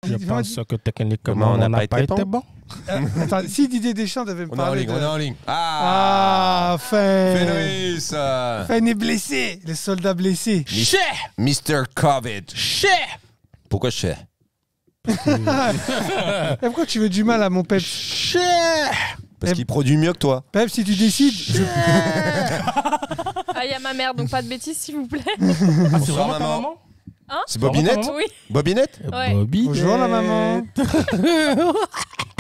Je pense que techniquement, Comment on n'a pas été bon. Attends, si Didier Deschamps devait me parler on est en ligne. Fenn Fenris est blessé, le soldat blessé. Mr. Covid. Pourquoi Cher? Et pourquoi tu veux du mal à mon Pep? Parce qu'il produit mieux que toi. Pep, si tu décides... Ah, il y a ma mère, donc pas de bêtises, s'il vous plaît. Ah, c'est Bonsoir, vraiment ta maman. maman? Hein? C'est Bobinette? Oui. Bobinette? Ouais. Bonjour la maman.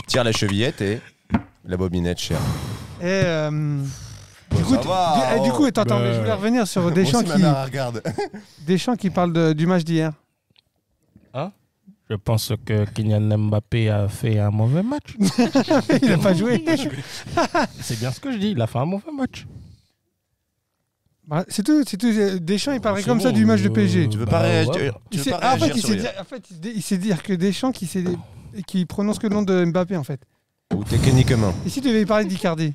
Tire la chevillette et la bobinette, Cher. Et du coup, attends, mais je voulais revenir sur Deschamps Deschamps qui parle du match d'hier. Hein? Je pense que Kylian Mbappé a fait un mauvais match. Il n'a pas joué. C'est bien ce que je dis, il a fait un mauvais match. Bah, c'est tout. Deschamps, il parlerait comme ça du match de PSG. Tu veux pas réagir? ouais. Tu veux pas réagir sur Il sait dire que Deschamps qui prononce que le nom de Mbappé, en fait. Ou techniquement. Et si tu devais parler d'Icardi?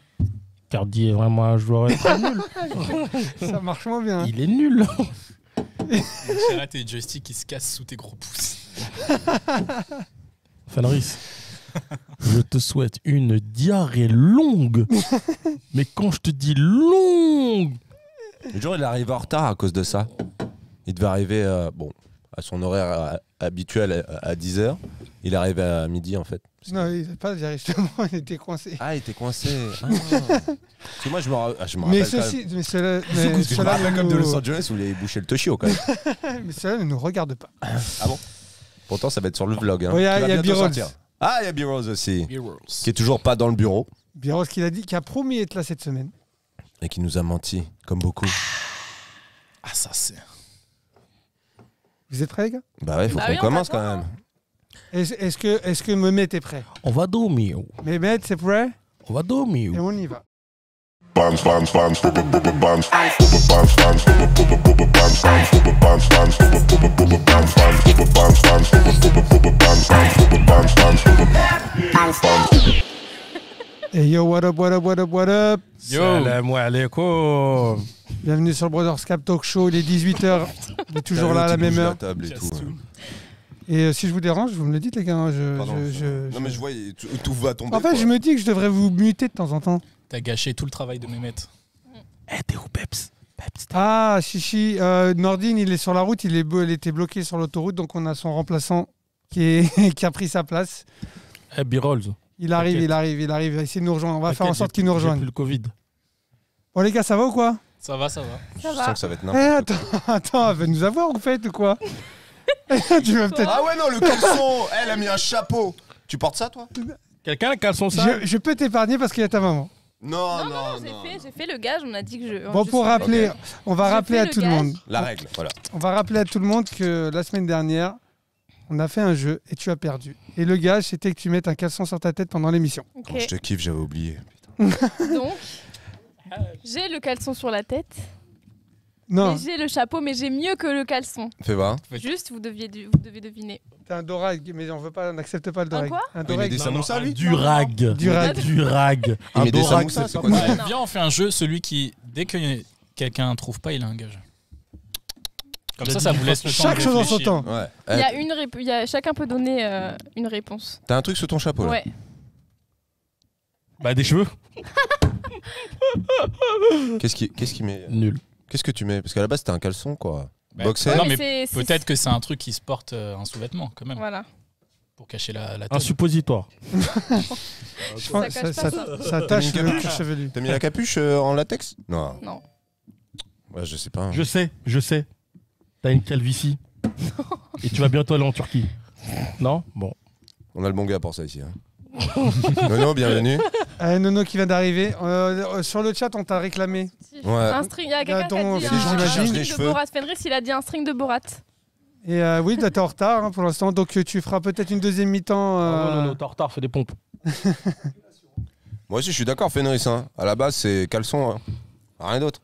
Cardi est vraiment un joueur très nul. Ça marche moins bien. Il est nul. C'est là tes joysticks qui se cassent sous tes gros pouces. Fenris, je te souhaite une diarrhée longue. Mais quand je te dis longue... Le jour, il arrive en retard à cause de ça. Il devait arriver à son horaire habituel à 10h. Il est arrivé à midi, en fait. Non, il n'a pas dire justement, il était coincé. Ah, il était coincé. Parce que moi, je me rappelle. Mais quand ceci, même. mais cela, Je me rappelle comme de Los nous... Angeles où il avait bouché le Toshio, quand même. mais cela ne nous regarde pas. Ah bon? Pourtant, ça va être sur le vlog. Hein. Il y a bientôt B-Rolls. sortir. Ah, il y a B-Rose aussi. Heroes. Qui est toujours pas dans le bureau. B-Rolls qui a promis d'être là cette semaine. Et qui nous a menti, comme beaucoup. Ah, ça c'est. Vous êtes prêts, les gars? Bah ouais, faut Bah qu'on oui, on commence t'attend, quand même. Est-ce que Mehmet est prêt? On va dormir. Mehmet, c'est prêt? On va dormir. Et on y va. Et yo, what up, what up, what up, what up? Yo. Salam alaikum. Bienvenue sur le Brothers Cap Talk Show, il est 18h. On est toujours là à la même heure. Table et tout. Et si je vous dérange, vous me le dites, les gars. Hein, Non, mais je vois, tout va tomber. En fait, quoi. je me dis que je devrais vous muter de temps en temps. T'as gâché tout le travail de Mehmet. Eh, t'es où, Peps? Peps, t'es- Ah, Chichi, Nordine, il est sur la route, il était bloqué sur l'autoroute, donc on a son remplaçant qui a pris sa place. Eh, B-Rolls. Il arrive, il arrive. Essayez de nous rejoindre. On va faire en sorte qu'il nous J'ai rejoigne. plus le Covid. Bon, les gars, ça va ou quoi? Ça va, ça va. Je Ça sens va. que ça va être Eh, n'importe quoi. attends, elle veut nous avoir ou fait ou quoi? Tu veux peut-être. Ah ouais, non, le caleçon. Elle a mis un chapeau. Tu portes ça, toi? Quelqu'un a caleçon sale? Je peux t'épargner parce qu'il y a ta maman. Non, Non, j'ai fait le gage, on a dit que je. Bon, pour rappeler, on va J'ai rappeler fait à le tout le gage. monde. La règle, voilà. On va rappeler à tout le monde que la semaine dernière, on a fait un jeu et tu as perdu. Et le gage, c'était que tu mettes un caleçon sur ta tête pendant l'émission. Ok. Oh, je te kiffe, j'avais oublié. Donc, j'ai le caleçon sur la tête. Non, Et j'ai le chapeau, mais j'ai mieux que le caleçon. Fais voir. Juste, vous devez deviner. t'as un dorag, mais on n'accepte pas le dorag. quoi Un Il dorag. met des samoussas, lui? Du rag. Du rag. Du rag. Il met des dorag, samoussas, c'est pas quoi mal. ça? Non. Viens, on fait un jeu. Celui qui, dès que quelqu'un ne trouve pas, il a un gage. Comme ça vous laisse le temps. Chaque de chose en son réfléchir. temps. Ouais. Il y a chacun peut donner une réponse. T'as un truc sur ton chapeau, là? Ouais. Bah, des cheveux. Qu'est-ce qui met? Nul. Qu'est-ce que tu mets? Parce qu'à la base, c'était un caleçon, quoi. Bah, Boxer? Non, Ouais, mais c'est- peut-être que c'est un truc qui se porte un sous-vêtement, quand même, Voilà. pour cacher la Un tête. suppositoire. Je pense que Ça cache pas, ça. ça tâche T'as mis le une cuir capuche chevelu. T'as mis la capuche en latex? Non. Non. Ouais, je sais pas. Je sais. T'as une calvitie. Et tu vas bientôt aller en Turquie. Non? Bon. On a le bon gars pour ça ici. Hein. Nono, bienvenue. Nono qui vient d'arriver. Sur le chat, on t'a réclamé. Ouais. Un string. Il y a quelqu'un qui a Attends, dit c'est un j'imagine. string Les de cheveux. Borat. Fenris, il a dit un string de Borat. Et oui, t'es en retard hein, pour l'instant, donc tu feras peut-être une deuxième mi-temps. Non, t'es en retard, fais des pompes. Moi aussi, je suis d'accord, Fenris. Hein. À la base, c'est caleçon. Hein. Rien d'autre.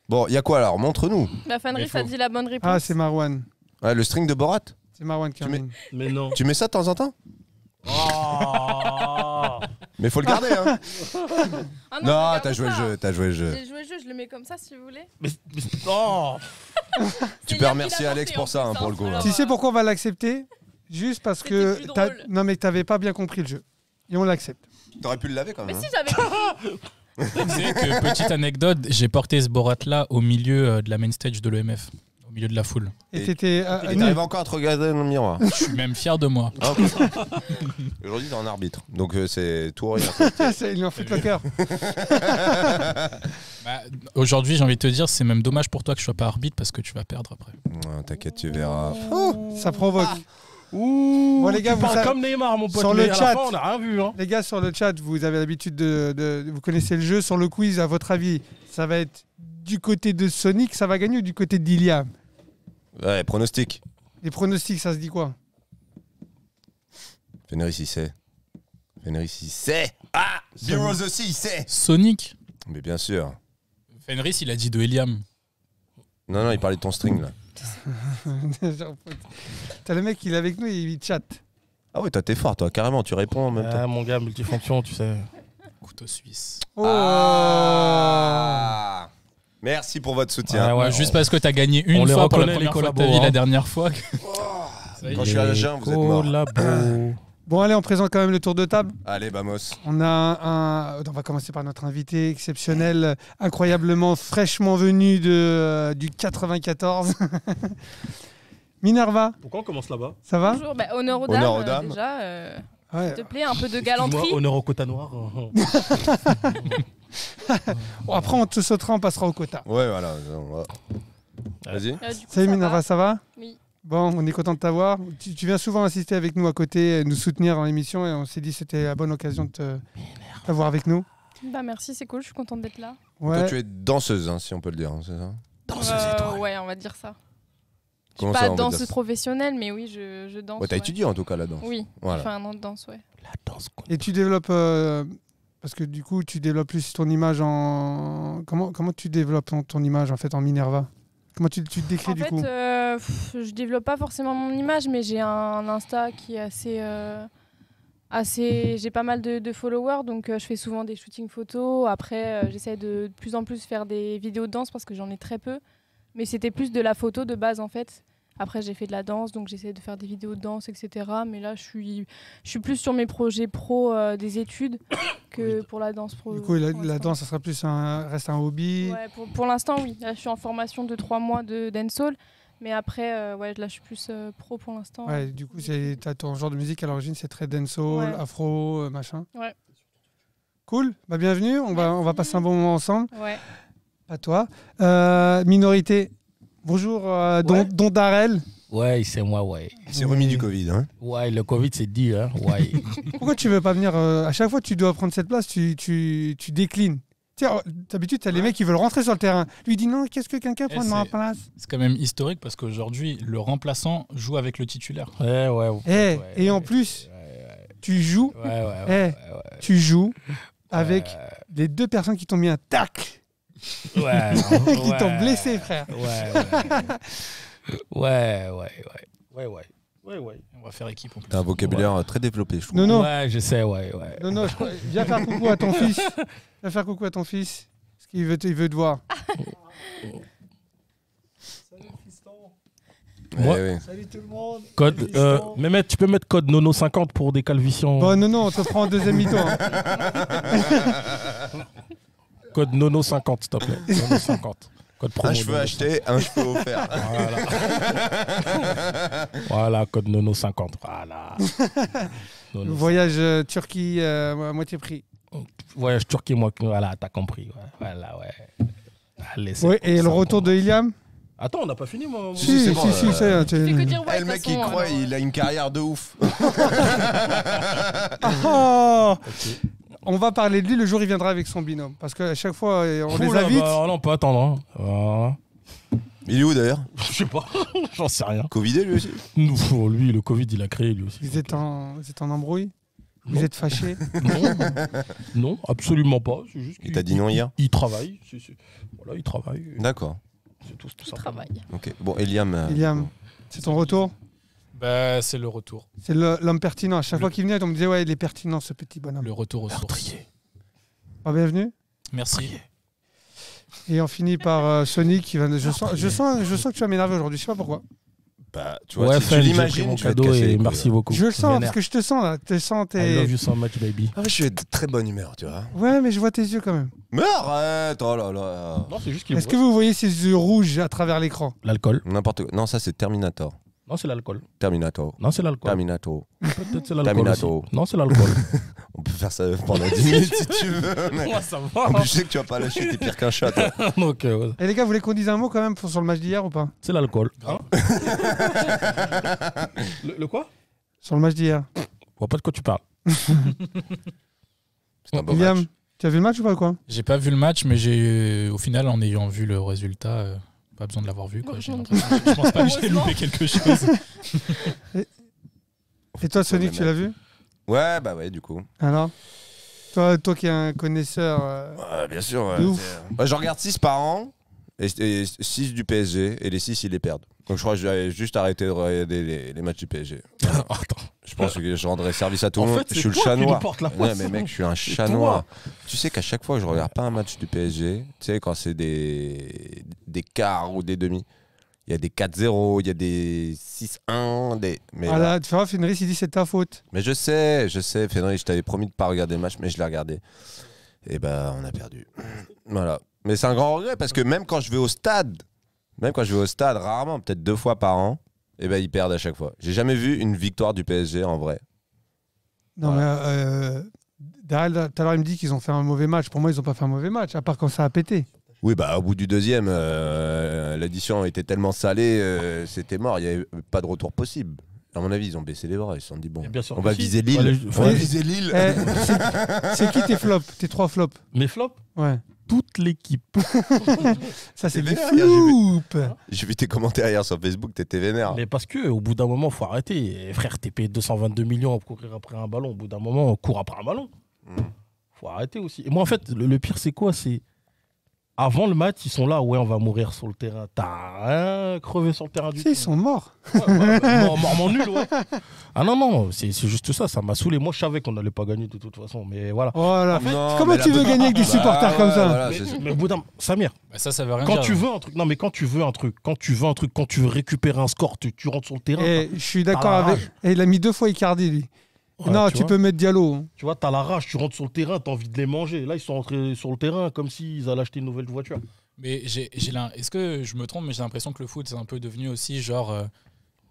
Bon, il y a quoi alors? Montre-nous. Bah, Fenris faut- a dit la bonne réponse. Ah, c'est Marwan. Ouais, le string de Borat. C'est Marwan qui Tu en mets- ligne. Mais non. Tu mets ça de temps en temps? Oh. Mais faut le garder, hein. Ah Non, je regarde t'as joué le pas. jeu, t'as joué le jeu. J'ai joué le jeu, je le mets comme ça si vous voulez. Oh. Tu C'est peux Liam remercier qui l'a Alex monté, pour en ça, hein, plus, pour le coup. alors, là. Tu sais pourquoi on va l'accepter? Juste parce C'était que plus drôle. non mais t'avais pas bien compris le jeu. Et on l'accepte. T'aurais pu le laver quand Mais même. si j'avais compris. Tu sais que, petite anecdote, j'ai porté ce Borat-là au milieu de la main stage de l'EMF, au milieu de la foule. Et t'étais Et t'arrives encore à te regarder dans le miroir. Je suis même fier de moi. Ah, ok. Aujourd'hui, t'es en arbitre. Donc c'est tout ou rien. il lui en fout le cœur. Bah, aujourd'hui, j'ai envie de te dire, c'est même dommage pour toi que je sois pas arbitre parce que tu vas perdre après. Ouais, t'inquiète, tu verras. Ça provoque. Ouh, Bon, les gars, tu vous parles savez- comme Neymar, mon pote. sur mais le à chat. la fin, on n'a rien vu. Hein. Les gars, sur le chat, vous avez l'habitude vous connaissez le jeu. Sur le quiz, à votre avis, ça va être du côté de Sonic, ça va gagner ou du côté d'Iliam? Ouais, pronostic. Les pronostics, ça se dit quoi? Fenris, il sait. Fenris, il sait. Ah, Beerus aussi, il sait. Sonic Mais bien sûr. Fenris, il a dit de Eliam. Non, il parlait de ton string là. T'as le mec, il est avec nous et il chatte. Ah ouais, toi t'es fort, toi, carrément, tu réponds en même temps. Ah, mon gars, multifonction, tu sais. Couteau suisse. Oh. Ah. Merci pour votre soutien. Ah ouais, Ouais, juste parce que t'as gagné une on les fois pour la reconnaît, première les fois de ta collabos, vie hein. la dernière fois. Quand je suis à jeun, vous êtes mort. Collabos. Bon, allez, on présente quand même le tour de table. Allez, vamos. On va commencer par notre invité exceptionnel, incroyablement fraîchement venu du 94. Minerva, Pourquoi on commence là-bas? ça va? Bonjour, bah, honneur aux Honneur aux dames, dames. déjà. Ouais. S'il te plaît, un peu de Excuse-moi, galanterie. honneur au quota noir. Bon, après, on te sautera, on passera au quota. Ouais, voilà. Vas-y. Du coup, Salut ça Minerva, va ça va? Oui. Bon, on est content de t'avoir. Tu viens souvent assister avec nous à côté, nous soutenir dans l'émission et on s'est dit que c'était la bonne occasion de t'avoir avec nous. Bah merci, c'est cool, je suis contente d'être là. Ouais. Toi, tu es danseuse, hein, si on peut le dire, hein, c'est ça? Ouais, on va dire ça. Je Comment suis ça, pas on va dire danseuse ça professionnelle, mais oui, je danse. Ouais, t'as étudié en tout cas là-dedans. Oui, Voilà. j'ai fait un an de danse, ouais. La danse. Et tu développes, parce que du coup, tu développes plus ton image en... Comment tu développes ton image en fait en Minerva? Comment tu te décris En du fait, coup? je développe pas forcément mon image, mais j'ai un Insta qui est assez... J'ai pas mal de followers, donc je fais souvent des shootings photos. Après, j'essaie de plus en plus faire des vidéos de danse parce que j'en ai très peu. Mais c'était plus de la photo de base en fait. Après, j'ai fait de la danse, donc j'essaie de faire des vidéos de danse, etc. Mais là, je suis plus sur mes projets pro des études que pour la danse pro. Du coup, la pour l'instant. danse, ça sera plus reste un hobby. Ouais, pour l'instant, oui. Là, je suis en formation de 3 mois de dancehall. Mais après, ouais, là, je suis plus pro pour l'instant. Ouais, du coup, t'as ton genre de musique à l'origine, c'est très dancehall, Ouais. afro, machin. Ouais. Cool, bah, bienvenue, on va Merci. passer un bon moment ensemble. Ouais. Pas toi. Minorité, bonjour, Don Darrel. Ouais, c'est moi, ouais. Il s'est remis du Covid, hein. Ouais, le Covid, c'est dit, hein. Ouais. Pourquoi tu veux pas venir à chaque fois que tu dois prendre cette place, tu déclines. Tu sais, d'habitude, tu as les mecs qui veulent rentrer sur le terrain. Lui il dit non, qu'est-ce que quelqu'un prend ma place? C'est quand même historique parce qu'aujourd'hui, le remplaçant joue avec le titulaire. Ouais, ouais. Eh, ouais, et en ouais, plus, ouais, tu joues, ouais, ouais, Eh, ouais, tu joues avec les deux personnes qui t'ont mis un tac, ouais, qui t'ont blessé, frère. Ouais. On va faire équipe en plus. T'as un vocabulaire très développé, je trouve. Non, non, Ouais, je sais, ouais. non, viens faire coucou à ton fils. Viens faire coucou à ton fils. Parce qu'il veut te voir. Moi- Ouais. Salut tout le monde. Code, Mehmet, tu peux mettre code Nono50 pour des calvitions. Bon, non, on te prend en deuxième mi-temps. hein. Code Nono50, s'il te plaît. Nono50. Code promo. Un cheveu Nono50. acheté, un cheveu offert. Voilà, code Nono50. Voilà. Le Nono. voyage Turquie à moitié prix. Voyage Turquie, moi, voilà, t'as compris. Ouais. Voilà, ouais. Allez, c'est Ouais, et le ça, retour de Iliam? Attends, on n'a pas fini, moi. Si, c'est bon, c'est. Tu fais que dire ouais. Eh, le de mec, toute il façon, croit, alors, il a une carrière de ouf. Oh on va parler de lui le jour où il viendra avec son binôme. Parce qu'à chaque fois, on les invite. Bah, non, on peut attendre. Hein. Voilà. Il est où d'ailleurs? Je sais pas, j'en sais rien. Covidé lui aussi? Nous, lui, le Covid, il a créé lui aussi. Vous êtes en embrouille? Vous Non. êtes fâchés? Non, absolument pas. C'est juste Il t'a dit non hier? Il travaille. Voilà, il travaille. D'accord. C'est tout il ça. travaille. Ok. Bon, Eliam. Iliam, c'est ton retour? Bah, c'est le retour. C'est l'homme pertinent. À chaque fois qu'il venait, on me disait ouais, il est pertinent ce petit bonhomme. Le retour aux sources. Meurtrier. Bienvenue. Merci. Et on finit par Sonic qui va. Je sens que tu vas m'énerver aujourd'hui. Je sais pas pourquoi. Bah, tu vois, Ouais, si tu Fel, j'ai pris l'imagines, mon tu vas te cadeau casser les et couilles, merci là. beaucoup. Je le sens, Vénère. parce que je te sens là. Je te sens, I love t'es. you so much, baby. Ah, je suis de très bonne humeur, tu vois. Ouais, mais je vois tes yeux quand même. Mais arrête, oh là là. Non, c'est juste qu'il Est-ce que vous voyez ces yeux rouges à travers l'écran? L'alcool. N'importe quoi. Non, ça c'est Terminator. Non, c'est l'alcool. Terminator. Non, c'est l'alcool. Terminator. Peut-être c'est l'alcool. Terminator. aussi. Non, c'est l'alcool. On peut faire ça pendant 10 minutes si tu veux. Mais... Moi, ça va. En plus, je sais que tu vas pas lâcher, t'es pire qu'un chat. Toi. Donc, Et les gars, vous voulez qu'on dise un mot quand même sur le match d'hier ou pas? c'est l'alcool. Hein le quoi? Sur le match d'hier. Je vois pas de quoi tu parles. C'est un beau William, match. tu as vu le match ou pas quoi? J'ai pas vu le match, mais au final, en ayant vu le résultat, pas besoin de l'avoir vu. Quoi. J'ai l'impression- Je pense pas que j'ai loupé quelque chose. Et toi, Sonic, tu l'as vu? Ouais, bah ouais, du coup. Alors toi qui es un connaisseur. Ouais, bien sûr. Ouais, De ouf. Bah, je regarde 6 par an et 6 du PSG et les 6 ils les perdent. Donc je crois que je vais juste arrêter de regarder les matchs du PSG. Attends. Je pense que je rendrai service à tout le En monde. fait, Je c'est suis le toi chat qui nous noir. porte la Ouais, poisse. mais mec, je suis un C'est chat toi. noir. Tu sais qu'à chaque fois que je regarde pas un match du PSG, tu sais, quand c'est des quarts ou des demi, il y a des 4-0, il y a des 6-1, mais, Ah là, tu vois, Fenris, il dit c'est ta faute. mais je sais, Fenris, je t'avais promis de pas regarder le match, mais je l'ai regardé. Et bah, on a perdu. Voilà. Mais c'est un grand regret parce que même quand je vais au stade, rarement, peut-être 2 fois par an, et ben ils perdent à chaque fois. J'ai jamais vu une victoire du PSG en vrai. Non, mais derrière, tout à l'heure, il me dit qu'ils ont fait un mauvais match. Pour moi, ils n'ont pas fait un mauvais match, à part quand ça a pété. Oui, bah au bout du deuxième, l'addition était tellement salée, c'était mort, il n'y avait pas de retour possible. À mon avis, ils ont baissé les bras, ils se sont dit bon, Et bien sûr on que va si. viser Lille. Faut On va aller- viser Lille. Eh, c'est qui tes flops? Tes 3 flops? Mes flops, Ouais. toute l'équipe. Ça, c'est des vénère, hier, j'ai vu. flops. J'ai vu tes commentaires hier sur Facebook, t'étais vénère. Mais parce que au bout d'un moment, faut arrêter. Et frère, t'es payé 222 millions pour courir après un ballon. Au bout d'un moment, on court après un ballon. Faut arrêter aussi. Et moi, en fait, le pire, c'est quoi? C'est avant le match, ils sont là. Ouais, on va mourir sur le terrain. T'as rien crevé sur le terrain du Tu tout. sais, ils sont morts. Mort nul, ouais. Ah non, c'est juste ça. Ça m'a saoulé. Moi, je savais qu'on n'allait pas gagner de toute façon. Mais voilà. Voilà. Non, Comment mais tu la veux be- gagner avec des Bah, supporters ouais, comme ça? voilà, Mais au bout d'un Samir, Bah, ça veut rien quand dire. tu veux un truc, non, mais quand tu veux un truc, quand tu veux récupérer un score, tu rentres sur le terrain. Et je suis d'accord T'as la avec. rage. Et il a mis 2 fois Icardi, lui. Ouais, Non, tu vois. peux mettre Diallo. Hein. Tu vois, t'as la rage, tu rentres sur le terrain, t'as envie de les manger. Là, ils sont rentrés sur le terrain comme s'ils allaient acheter une nouvelle voiture. Mais est-ce que je me trompe, mais j'ai l'impression que le foot, c'est un peu devenu aussi genre.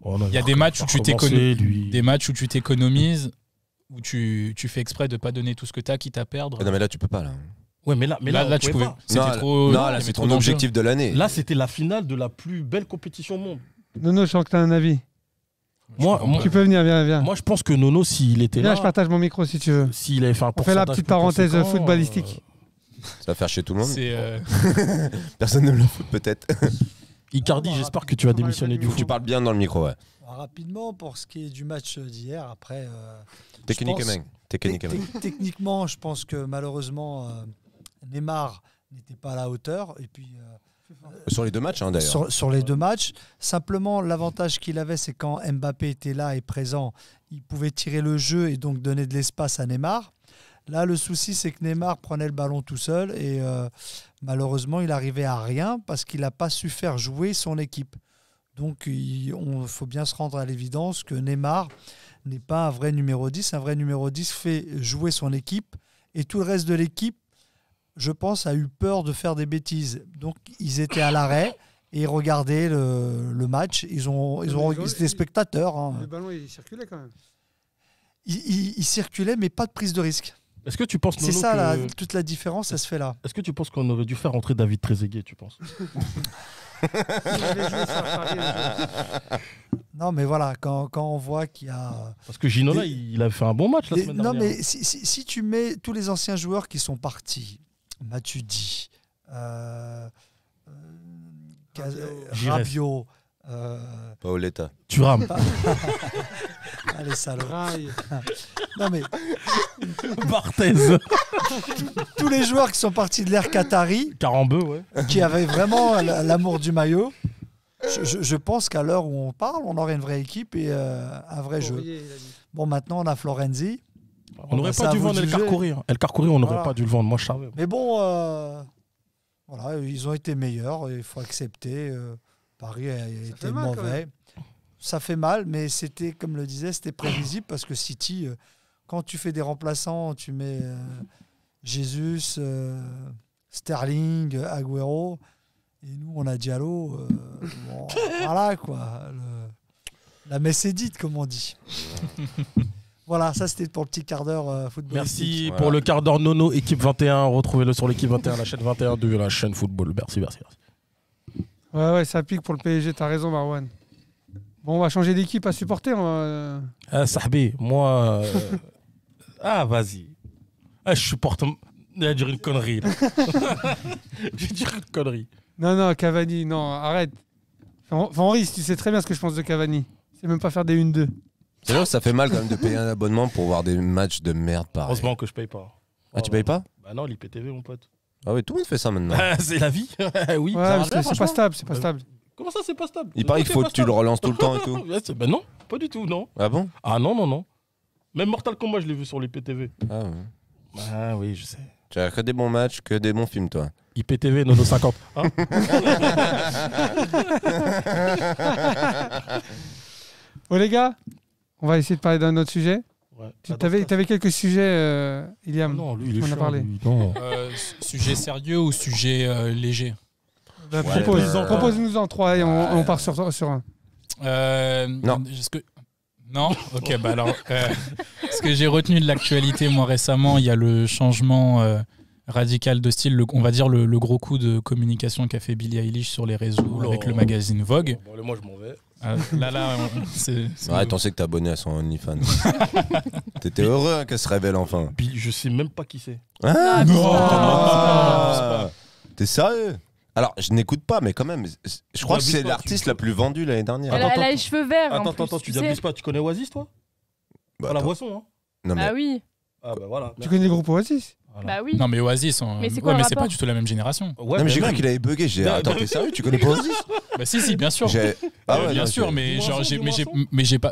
Oh non, Il y a va des matchs où tu recommencer, lui. Des matchs où tu t'économises, où tu fais exprès de pas donner tout ce que t'as, quitte à perdre. Ah non, mais là, tu peux pas. Là, Ouais, mais là, là, on tu pouvait pouvais. pas. C'était non, trop. non, il y là, avait c'est trop ton d'enjeux. objectif de l'année. Là, c'était la finale de la plus belle compétition au monde. Nono, je sens que tu as un avis. Moi, Tu peux venir, viens. moi, je pense que Nono, s'il était Viens, là, je partage mon micro si tu veux. s'il avait fait un On fait la pourcentage petite plus parenthèse conséquent, footballistique. Ça va faire chier tout le monde. C'est. Personne ne me le fout peut-être. Icardi, j'espère que tu vas démissionner du Faut que tu foot. parles bien dans le micro, ouais. Rapidement, pour ce qui est du match d'hier, après. Techniquement, je pense que malheureusement, Neymar n'était pas à la hauteur. Et puis, Sur les 2 matchs, hein, d'ailleurs. sur les 2 matchs, simplement, l'avantage qu'il avait, c'est quand Mbappé était là et présent, il pouvait tirer le jeu et donc donner de l'espace à Neymar. Là, le souci, c'est que Neymar prenait le ballon tout seul et malheureusement, il arrivait à rien parce qu'il n'a pas su faire jouer son équipe. Donc, il faut bien se rendre à l'évidence que Neymar n'est pas un vrai numéro 10. Un vrai numéro 10 fait jouer son équipe et tout le reste de l'équipe, je pense, a eu peur de faire des bêtises. Donc, ils étaient à l'arrêt et ils regardaient le match. C'était des spectateurs. Hein. Le ballon, il circulait quand même. Ils circulaient, mais pas de prise de risque. Est-ce que tu penses, C'est Nono, ça, que- toute la différence, ça se fait là. Est-ce que tu penses qu'on aurait dû faire entrer David Trezeguet, tu penses? Non, mais voilà, quand on voit qu'il y a... Parce que Ginola, il a fait un bon match la semaine Non, dernière. mais si tu mets tous les anciens joueurs qui sont partis, Matuidi, Giresse. Rabiot, Paoletta. Tu rames. allez salauds. Rail. Non, mais Barthez. tous les joueurs qui sont partis de l'ère Qatari, Carambeu, ouais. qui avaient vraiment l'amour du maillot, je pense qu'à l'heure où on parle, on aurait une vraie équipe et un vrai jeu. Bon, maintenant, on a Florenzi. On n'aurait C'est pas à dû vous vendre de El juger. Karkouri. El Karkouri, on n'aurait Voilà. pas dû le vendre. Moi, je savais. Mais bon, voilà, ils ont été meilleurs. Il faut accepter. Paris a été fait mal, quand mauvais. ça fait mal, mais c'était, comme le disait, c'était prévisible parce que City, quand tu fais des remplaçants, tu mets Jesus, Sterling, Agüero, et nous, on a Diallo. Bon, voilà, quoi. La messe est dite, comme on dit. Voilà, ça, c'était pour le petit quart d'heure football. Merci Voilà. pour le quart d'heure Nono, équipe 21. Retrouvez-le sur l'équipe 21, la chaîne 21 de la chaîne football. Merci. Ouais, ça pique pour le PSG, t'as raison, Marwan. Bon, on va changer d'équipe à supporter. Ah, Sahbi, moi. Ah, vas-y. Ah, je supporte. Il va dire une connerie. Là. Je vais dire une connerie. Non, Cavani, non, arrête. Enfin, Henri, tu sais très bien ce que je pense de Cavani. C'est même pas faire des 1-2. C'est là où ça fait mal quand même de payer un abonnement pour voir des matchs de merde pareil. Heureusement que je paye pas. Ah, tu payes pas? Bah non, l'IPTV, mon pote. Ah oui, tout le monde fait ça maintenant. Ah, c'est la vie. Oui. Ouais, ça parce marche que bien, c'est pas stable. Comment ça, c'est pas stable? Il paraît qu'il faut que tu le relances tout le temps et tout. Ben non, pas du tout, non. Ah bon? Ah non. Même Mortal Kombat, je l'ai vu sur l'IPTV. Ah ouais. Ah oui, je sais. Tu as que des bons matchs, que des bons films, toi. IPTV, Nono 50. Hein. Bon, les gars, on va essayer de parler d'un autre sujet. Ouais. Tu avais quelques sujets, Iliam. Non, lui, il est On en a chiant, parlé. lui. Non. Sujet sérieux ou sujet léger? Bah, Ouais, propose-nous en 3 et on part sur un. Non. Non. Ok, bah alors, ce que j'ai retenu de l'actualité, moi, récemment, il y a le changement radical de style, on va dire le gros coup de communication qu'a fait Billie Eilish sur les réseaux Oula. avec le magazine Vogue. Bon, allez, moi, je m'en vais. C'est Arrête, on sait que t'es abonné à son OnlyFans. T'étais heureux hein, qu'elle se révèle enfin. Je sais même pas qui c'est. Ah, non. T'es sérieux? Alors, je n'écoute pas, mais quand même, je crois que c'est n'abuses pas, l'artiste tu- la plus vendue l'année dernière. Elle Attends, a les cheveux verts. en Attends, plus, tu sais. n'abuses pas. Tu connais Oasis, toi? Bah, Pas la attends. boisson, hein? Non, mais Ah oui. Ah bah voilà. Tu connais les groupes Oasis? Voilà. Bah oui. Non, mais Oasis, Mais c'est quoi le mais c'est pas rapport du tout la même génération. Ouais, non, mais j'ai même. cru qu'il avait bugué. J'ai Bah, attends, bah, t'es sérieux? Tu connais pas Oasis? Bah si, bien sûr. Bien non, sûr, mais Dis-moi genre, un son,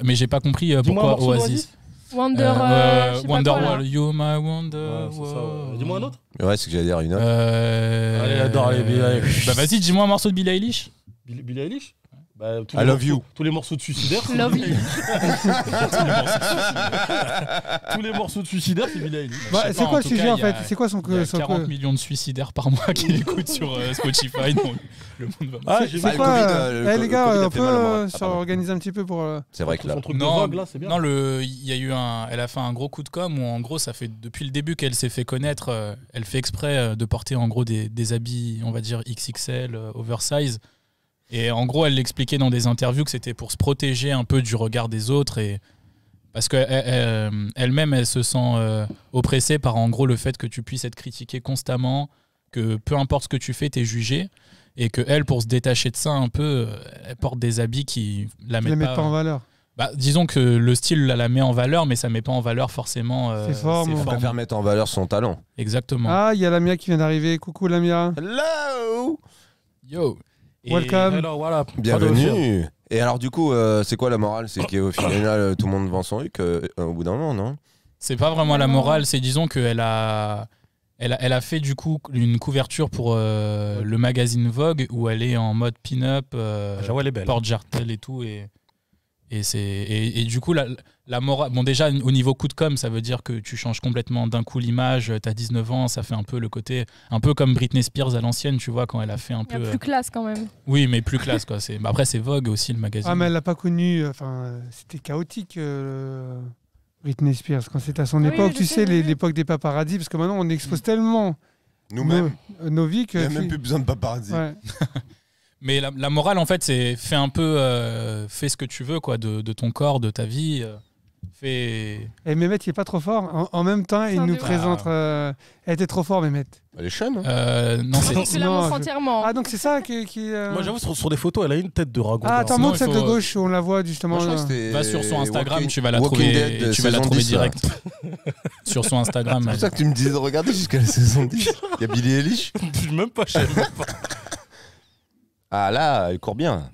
mais j'ai pas compris Dis-moi un pourquoi morceau Oasis. Wonder. je sais pas Wonderwall, quoi, là. you my Wonderwall. Ouais, c'est ça, ouais. Dis-moi un autre. Ouais, c'est que j'allais dire une autre. Allez, adore, allez, Bah vas-y, dis-moi un morceau de Billie Eilish. Billie Eilish? Bah, tous I les love morceaux- you. Tous les morceaux de suicidaires. c'est Love Billie you. Eilish. Tous les morceaux de suicidaires, c'est Billie Eilish. Bah, sais c'est pas, quoi en le tout sujet cas, en il y a- fait? C'est quoi son Il y a 40 millions de suicidaires par mois qui l'écoutent sur Spotify, donc le monde va. Ah, j'ai vu Bah, C'est le quoi Covid, le les gars, Covid a on fait mal au moral. peut Ah, pardon. s'organiser un petit peu pour. C'est vrai que là. son truc de Non, Vogue, là, c'est bien. Non, il y a eu elle a fait un gros coup de com où en gros ça fait depuis le début qu'elle s'est fait connaître. Elle fait exprès de porter en gros des habits, on va dire XXL, oversize. Et en gros, elle l'expliquait dans des interviews que c'était pour se protéger un peu du regard des autres et parce qu'elle-même, elle se sent oppressée par en gros le fait que tu puisses être critiqué constamment, que peu importe ce que tu fais, t'es jugé. Et que elle, pour se détacher de ça un peu, elle porte des habits qui la Ils les mettent mettent pas en valeur. Bah, disons que le style la met en valeur, mais ça met pas en valeur forcément Ses formes. On préfère mettre en valeur son talent. Exactement. Ah, il y a Lamia qui vient d'arriver. Coucou Lamia. Hello! Yo. Et- Welcome. Alors voilà. Bienvenue. Et alors, du coup, c'est quoi la morale? C'est qu'au final, tout le monde vend son huc au bout d'un moment, non? C'est pas vraiment la morale, c'est disons qu'elle a fait du coup une couverture pour le magazine Vogue où elle est en mode pin-up, J'avoue, elle est belle. porte-jartel et tout. Et du coup, la morale. Bon, déjà, au niveau coup de com', ça veut dire que tu changes complètement d'un coup l'image. T'as 19 ans, ça fait un peu le côté. Un peu comme Britney Spears à l'ancienne, tu vois, quand elle a fait un Il y peu. a plus classe quand même. Oui, mais plus classe, quoi. Bah, après, c'est Vogue aussi, le magazine. Ah, mais elle l'a pas connu. Enfin, c'était chaotique. Britney Spears, quand c'était à son Ah oui, époque, je tu sais, sais, j'ai vu. l'époque des paparazzis, parce que maintenant on expose tellement Nous-mêmes. nos vies que. Il n'y a même plus besoin de paparazzi. Ouais. Mais la morale, en fait, c'est fais un peu. Fais ce que tu veux, quoi, de ton corps, de ta vie. Fais. Et Mehmet, il est pas trop fort. En même temps, il Fin nous de- présente. Elle était trop fort, Mehmet. Elle est chaîne. Hein. Non, c'est. Tu la Non, montres je- entièrement. Ah, donc c'est ça qui. Moi, j'avoue, sur des photos, elle a une tête de ragon. Ah, attends, Sinon, montre il celle de faut- gauche, on la voit justement. Moi, je crois que c'était Va sur son Instagram, Walking- tu vas la Walking trouver, Dead, tu vas la saison trouver 10, là. direct. Sur son Instagram. C'est pour ça que tu me disais de regarder jusqu'à la saison 10. Il y a Billie Eilish. Même pas, je sais même pas. Ah là, elle court bien.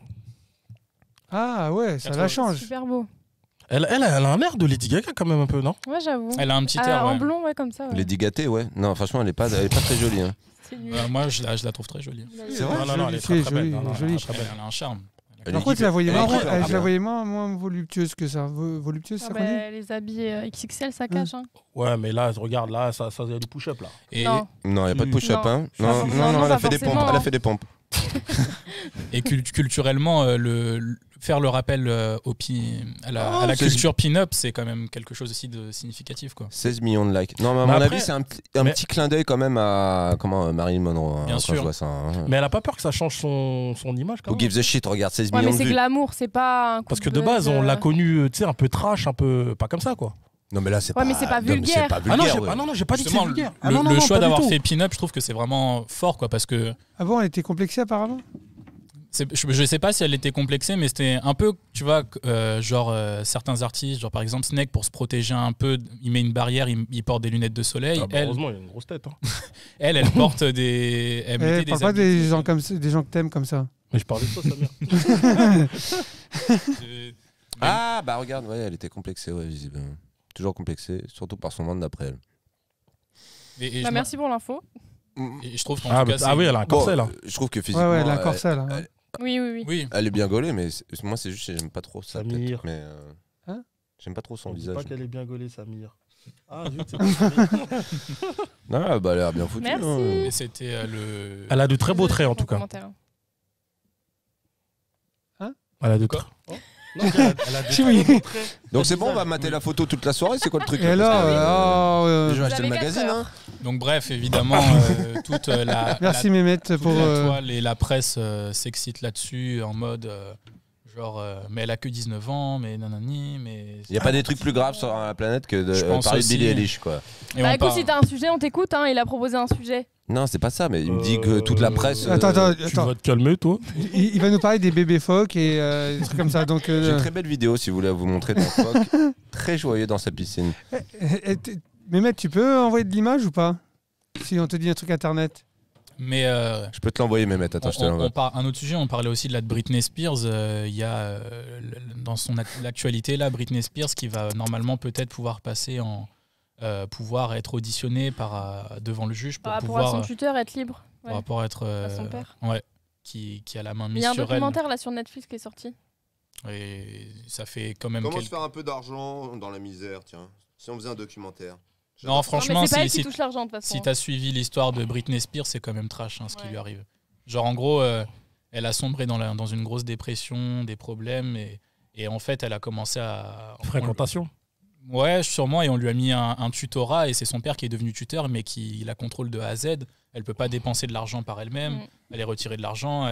Ah ouais, ça la change. Super beau. Elle a un air de Lady Gaga quand même un peu, non? Ouais, j'avoue. Elle a un petit Ah, air. en Ouais. blond, ouais, comme ça. Ouais. Lady Gâtée, ouais. Non, franchement, elle est pas très jolie. Hein. C'est nul. Moi, je la trouve très jolie. C'est vrai Non, elle est Jolie, très très belle. jolie, Non, non, jolie. elle est très belle. Elle a un charme. Elle Par contre, je la voyais moins, l'équipe, je la voyais moins voluptueuse que ça. Voluptueuse, Ah ça bah, qu'on dit les habits XXL, ça cache. Hein. Ouais, mais là, regarde, là, ça y a du push-up, là. Et, Non. Non, il n'y a pas de push-up. Non. Hein. Pas Non, forcément, non, elle pas a fait des pompes. forcément. Elle a fait des pompes. et culturellement, faire le rappel à la 16 culture pin-up, c'est quand même quelque chose aussi de significatif, quoi. 16 millions de likes. Non, mais à Mais mon après- avis, c'est un petit clin d'œil quand même à Marilyn Monroe. Bien quand sûr. je vois ça. Hein. Mais elle a pas peur que ça change son image, quand Who même. gives a shit, regarde 16 Ouais, millions mais de c'est vues. glamour, c'est pas un coup Parce que de buzz, base, on l'a connu, tu sais, un peu trash, un peu. Pas comme ça, quoi. Non, mais là, c'est Ouais, pas. mais c'est pas non, mais vulgaire. c'est pas Ah non, vulgaire, ouais. non, j'ai pas dit que c'est Justement, vulgaire. le, Ah non, non, le non, choix pas du d'avoir tout. fait pin-up, je trouve que c'est vraiment fort, quoi, parce que Ah bon, elle était complexée apparemment je sais pas si elle était complexée, mais c'était un peu, tu vois, certains artistes, genre par exemple Snake, pour se protéger un peu, il met une barrière, il porte des lunettes de soleil. Ah bah, Elle, heureusement, il a une grosse tête. Hein. elle porte des. Elle mettait Parle des pas habits, des gens comme ça, des gens que t'aimes comme ça. Mais je parlais de toi, Samir. Ah, bah regarde, ouais, elle était complexée, ouais, visiblement. Toujours complexée, surtout par son ventre d'après elle. Et Bah, merci pour l'info. Et je trouve qu'en Ah, tout cas, ah oui, elle a un corset, là. Je trouve que Ouais, physiquement. ouais, elle a un corset là. elle- Oui, oui, oui. oui. Elle est bien gaulée, mais moi, c'est juste que j'aime pas trop ça. Samir. peut-être, mais Hein j'aime pas trop son On dit visage. pas qu'elle est bien gaulée, Samir. Ah, zut, c'est pas Non, bah, elle a l'air bien foutue. Merci. hein. Et c'était le. Elle a de très beaux traits, en tout cas. Commentaire. Elle a de Quoi très. Non, elle a de Si, oui. très beaux traits. Donc c'est bon, on va mater la photo toute la soirée, c'est quoi le truc Et là, alors, parce que, je vais Vous acheter le avez magazine. 4 Hein. heures. Donc bref, évidemment, toute la. merci Mehmet toute pour. la toile et la presse s'excite là-dessus en mode mais elle a que 19 ans, mais nanani, mais. Il n'y a pas des trucs plus graves sur la planète que Je de pense parler de aussi. Billie Eilish, quoi. Et Bah on écoute, part- si t'as un sujet, on t'écoute. Hein. Il a proposé un sujet. Non, c'est pas ça, mais il me dit que toute la presse. Attends, Tu attends. vas te calmer, toi. Il va nous parler des bébés phoques et des trucs comme ça. Donc, J'ai une très belle vidéo si vous voulez vous montrer d'un phoque très joyeux dans sa piscine. Mehmet, tu peux envoyer de l'image ou pas si on te dit un truc internet. Mais Je peux te l'envoyer, mais attends, je te l'envoie. un autre sujet, on parlait aussi de la de Britney Spears. Il y a dans l'actualité là, Britney Spears qui va normalement peut-être pouvoir passer pouvoir être auditionnée devant le juge pour Par rapport à pouvoir son tuteur, être libre. Ouais. par rapport à être À son père. ouais, qui a la main Il mise y a un sur elle. documentaire là sur Netflix qui est sorti. Et ça fait quand même Comment quelques- se faire un peu d'argent dans la misère, tiens. Si on faisait un documentaire. Non, franchement, non, mais c'est pas elle si qui touche l'argent de toute façon. si t'as suivi l'histoire de Britney Spears, c'est quand même trash ce qui Ouais. lui arrive. Genre en gros, elle a sombré dans une grosse dépression, des problèmes et en fait elle a commencé à Fréquentation. Ouais, sûrement, et on lui a mis un tutorat et c'est son père qui est devenu tuteur mais qui la contrôle de A à Z. Elle peut pas dépenser de l'argent par elle-même, elle est retirée de l'argent,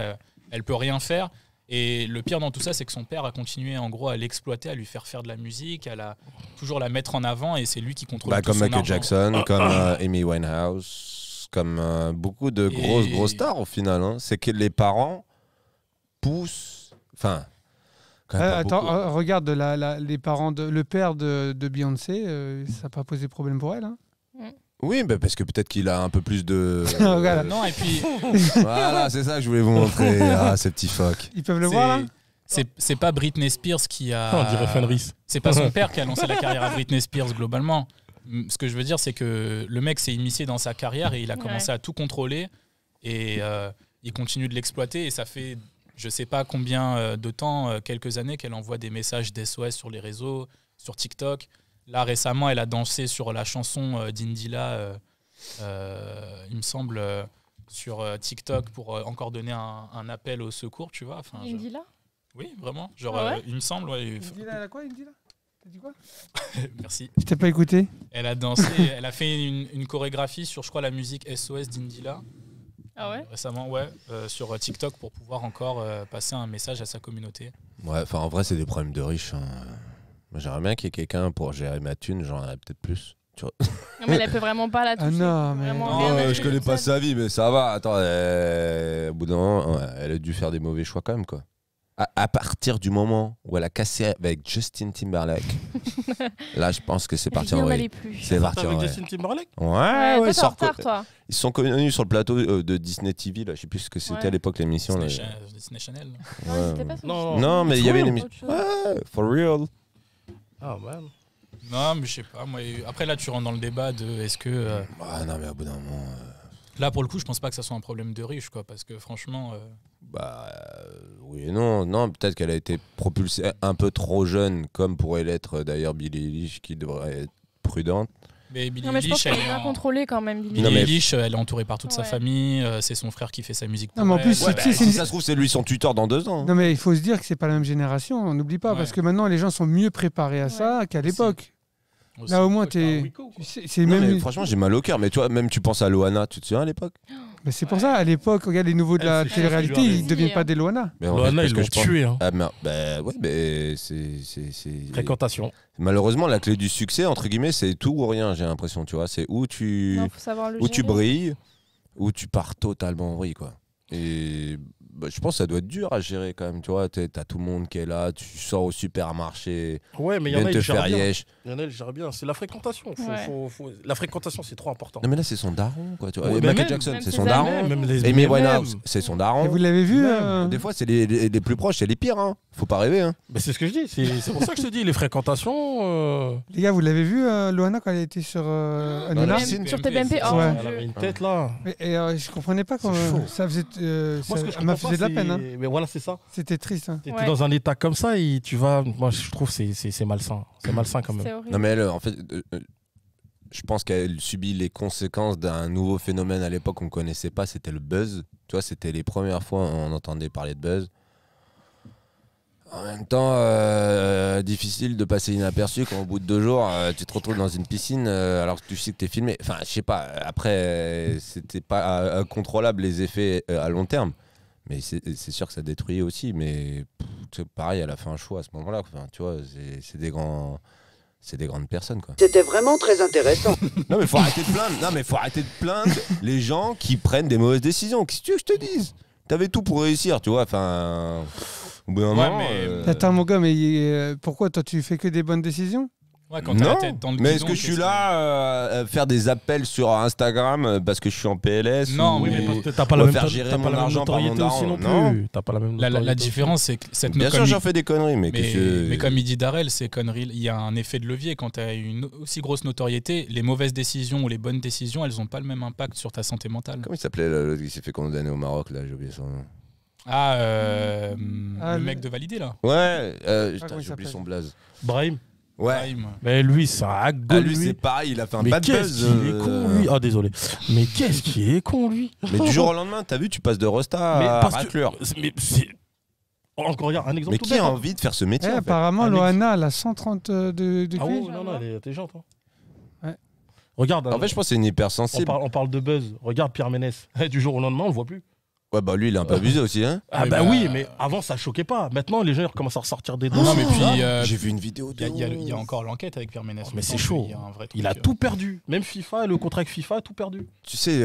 elle peut rien faire. Et le pire dans tout ça, c'est que son père a continué en gros à l'exploiter, à lui faire de la musique, à toujours la mettre en avant et c'est lui qui contrôle tout Comme son Michael argent. Jackson, comme Amy Winehouse, comme beaucoup de grosses stars au final. Hein. C'est que les parents poussent. Enfin. quand même pas Attends, beaucoup. regarde les parents le père de Beyoncé, ça n'a pas posé problème pour elle. Hein. Oui, bah parce que peut-être qu'il a un peu plus de. Voilà. Non, et puis Voilà, c'est ça que je voulais vous montrer. Ah, ces petits phoques. Ils peuvent le voir là. c'est pas Britney Spears qui a. On dirait Fenris. C'est pas son père qui a lancé la carrière à Britney Spears globalement. Ce que je veux dire, c'est que le mec s'est immiscé dans sa carrière et il a commencé à tout contrôler et il continue de l'exploiter et ça fait je sais pas combien de temps, quelques années qu'elle envoie des messages d'SOS sur les réseaux, sur TikTok. Là récemment, elle a dansé sur la chanson d'Indila, il me semble, sur TikTok pour encore donner un appel au secours, tu vois. Enfin, Indila oui, vraiment. Genre, Ah ouais il me semble. Ouais, Indila, elle a quoi, Indila? T'as dit quoi? Merci. Je t'ai pas écouté. Elle a dansé, elle a fait une chorégraphie sur, je crois, la musique SOS d'Indila. Ah ouais Récemment, ouais, sur TikTok pour pouvoir encore passer un message à sa communauté. Ouais, enfin, en vrai, c'est des problèmes de riches. Hein. Moi, j'aimerais bien qu'il y ait quelqu'un pour gérer ma thune, j'en aurais peut-être plus. Tu vois. Non, mais elle peut vraiment pas la toucher. non, mais- Vraiment Non, rien à je dire connais toute pas seule. sa vie, mais ça va. Attends, au bout d'un moment, ouais, elle a dû faire des mauvais choix quand même, quoi. À partir du moment où elle a cassé avec Justin Timberlake, là, je pense que c'est parti Il y en en vrille. allait plus. C'est parti en Avec vrille. Justin Timberlake. Ouais, Ouais, toi, ils t'es en sont retard, toi. ils sont connus sur le plateau de Disney TV, là. Je sais plus ce que c'était Ouais. à l'époque l'émission. là. Disney Channel. Non, Ouais. ils étaient pas sur Non, Non, mais il y avait une émission. Autre chose. Ouais, for real. Ah, man. Non, mais je sais pas. Moi, après, là, tu rentres dans le débat de est-ce que. Ah non, mais au bout d'un moment. Là, pour le coup, je pense pas que ça soit un problème de riche, quoi. Parce que franchement. Bah oui et non. Non, peut-être qu'elle a été propulsée un peu trop jeune, comme pourrait l'être d'ailleurs Billie Eilish, qui devrait être prudente. Mais Billie Non, mais je pense Eilish, qu'elle est bien contrôlée quand même. Billie Billie Non, mais- Eilish, elle est entourée par toute sa Ouais. famille. C'est son frère qui fait sa musique. Non, mais en plus, pour elle. tu sais, c'est Si une- ça se trouve, c'est lui son tuteur dans 2 ans. Non, mais il faut se dire que c'est pas la même génération, on n'oublie pas, Ouais. parce que maintenant les gens sont mieux préparés à ça qu'à Aussi. l'époque. Aussi. Là, au moins, C'est Non, même. mais franchement, j'ai mal au cœur. Mais tu vois, même tu penses à Loana, tu te souviens à l'époque? Mais c'est pour ça, à l'époque, regarde les nouveaux de Elle, la c'est télé-réalité, ça, c'est ils lui ne deviennent a pas dit, des Loana. Mais en fait, Loana, parce ils que l'ont je pense- tué. Hein. Ah, mais, bah ouais, mais c'est. Fréquentation. Malheureusement, la clé du succès, entre guillemets, c'est tout ou rien, j'ai l'impression, tu vois. C'est où tu Non, faut savoir le où tu gérer. brilles, ou tu pars totalement en vrille, quoi. Et bah, je pense que ça doit être dur à gérer quand même, tu vois. T'as tout le monde qui est là, tu sors au supermarché, Ouais, mais il y ils en a, viennent te ils gèrent faire bien. yesh. Il y en a, ils gèrent bien. C'est la fréquentation. La fréquentation, c'est trop important. Non, mais là, c'est son daron, quoi. Tu vois. Ouais, Et mais Michael même- Jackson, même c'est ses son amis. daron. Même les Amy même. Winehouse, c'est son Et daron. vous l'avez vu Même. Des fois, c'est les plus proches, c'est les pires, hein. Faut pas rêver, hein. Mais c'est ce que je dis. C'est pour ça que je te dis, les fréquentations. Les gars, vous l'avez vu, Loana, quand elle était sur Dans Hanouna la Même piscine. sur TBMP. Oh, Ouais. mon Elle avait Dieu. une tête là. Je comprenais pas C'est comment chaud. ça faisait. Moi, ce que je Ça m'a comprends fait de la pas, peine. Hein. c'est- Mais voilà, c'est ça. C'était triste. Hein. T'étais Ouais. dans un état comme ça et tu vas. Moi, je trouve que c'est malsain. C'est malsain quand même. C'est horrible. Non, mais elle, en fait, je pense qu'elle subit les conséquences d'un nouveau phénomène à l'époque qu'on connaissait pas, c'était le buzz. Tu vois, c'était les premières fois on entendait parler de buzz. En même temps, difficile de passer inaperçu quand au bout de 2 jours, tu te retrouves dans une piscine alors que tu sais que t'es filmé. Enfin, je sais pas, après, c'était pas incontrôlable les effets à long terme. Mais c'est sûr que ça détruit aussi. Mais pareil, elle a fait un choix à ce moment-là. Enfin, tu vois, c'est des grands... C'est des grandes personnes, quoi. C'était vraiment très intéressant. Non mais faut arrêter de plaindre. Non mais faut arrêter de plaindre les gens qui prennent des mauvaises décisions. Qu'est-ce que tu veux que je te dise? T'avais tout pour réussir, tu vois. Enfin, au bout d'un Ouais, moment. mais- Attends, mon gars, mais pourquoi toi tu fais que des bonnes décisions? Ouais, quand t'as la Non. tête dans le Mais guidon, est-ce que je suis qu'est-ce là faire des appels sur Instagram parce que je suis en PLS? Non, ou- Oui, mais mais- parce que t'as pas on la va même faire gérer t'as pas mon la même argent par mon notoriété aussi non daron. plus. T'as pas la même La notoriété différence, c'est que cette Bien sûr, comme j'en fais des conneries, mais, mais comme il dit Darrell, c'est conneries. Il y a un effet de levier. Quand tu as une aussi grosse notoriété, les mauvaises décisions ou les bonnes décisions, elles n'ont pas le même impact sur ta santé mentale. Comment il s'appelait l'autre qui s'est fait condamner au Maroc là? J'ai oublié son nom. Ah, Ah, le le- mec de Validé là. Ouais, putain, comment il j'ai oublié s'appelle son blaze. Brahim. Ouais. Brahim. Mais lui, c'est un Ah, hack lui, c'est pareil, il a fait un Mais bad qu'est-ce buzz. qu'il est con, lui. Ah, désolé. Mais qu'est-ce qu'il est con, lui. Mais du jour au lendemain, t'as vu, tu passes de Rosta Mais à parce que- raclure. Mais c'est. Encore, regarde, un exemple Mais tout qui a bête, hein. envie de faire ce métier en fait? Apparemment, Un Loana, elle a 130 de Ah QI. ouais, non, elle est intelligente. Hein. Ouais. Regarde, En fait, je pense que c'est une hypersensible. on parle de buzz. Regarde Pierre Ménès. Du jour au lendemain, on le voit plus. Ouais, bah lui, il est un peu abusé aussi, hein. Ah Oui, bah bah, oui, mais avant, ça choquait pas. Maintenant, les gens ils recommencent à ressortir des dossiers. Non, mais puis J'ai vu une vidéo de. il y a encore l'enquête avec Pierre Ménès. Mais c'est Maintenant, chaud. Il y a un vrai truc. Il a tout perdu. Même FIFA, le contrat avec FIFA a tout perdu. Tu sais,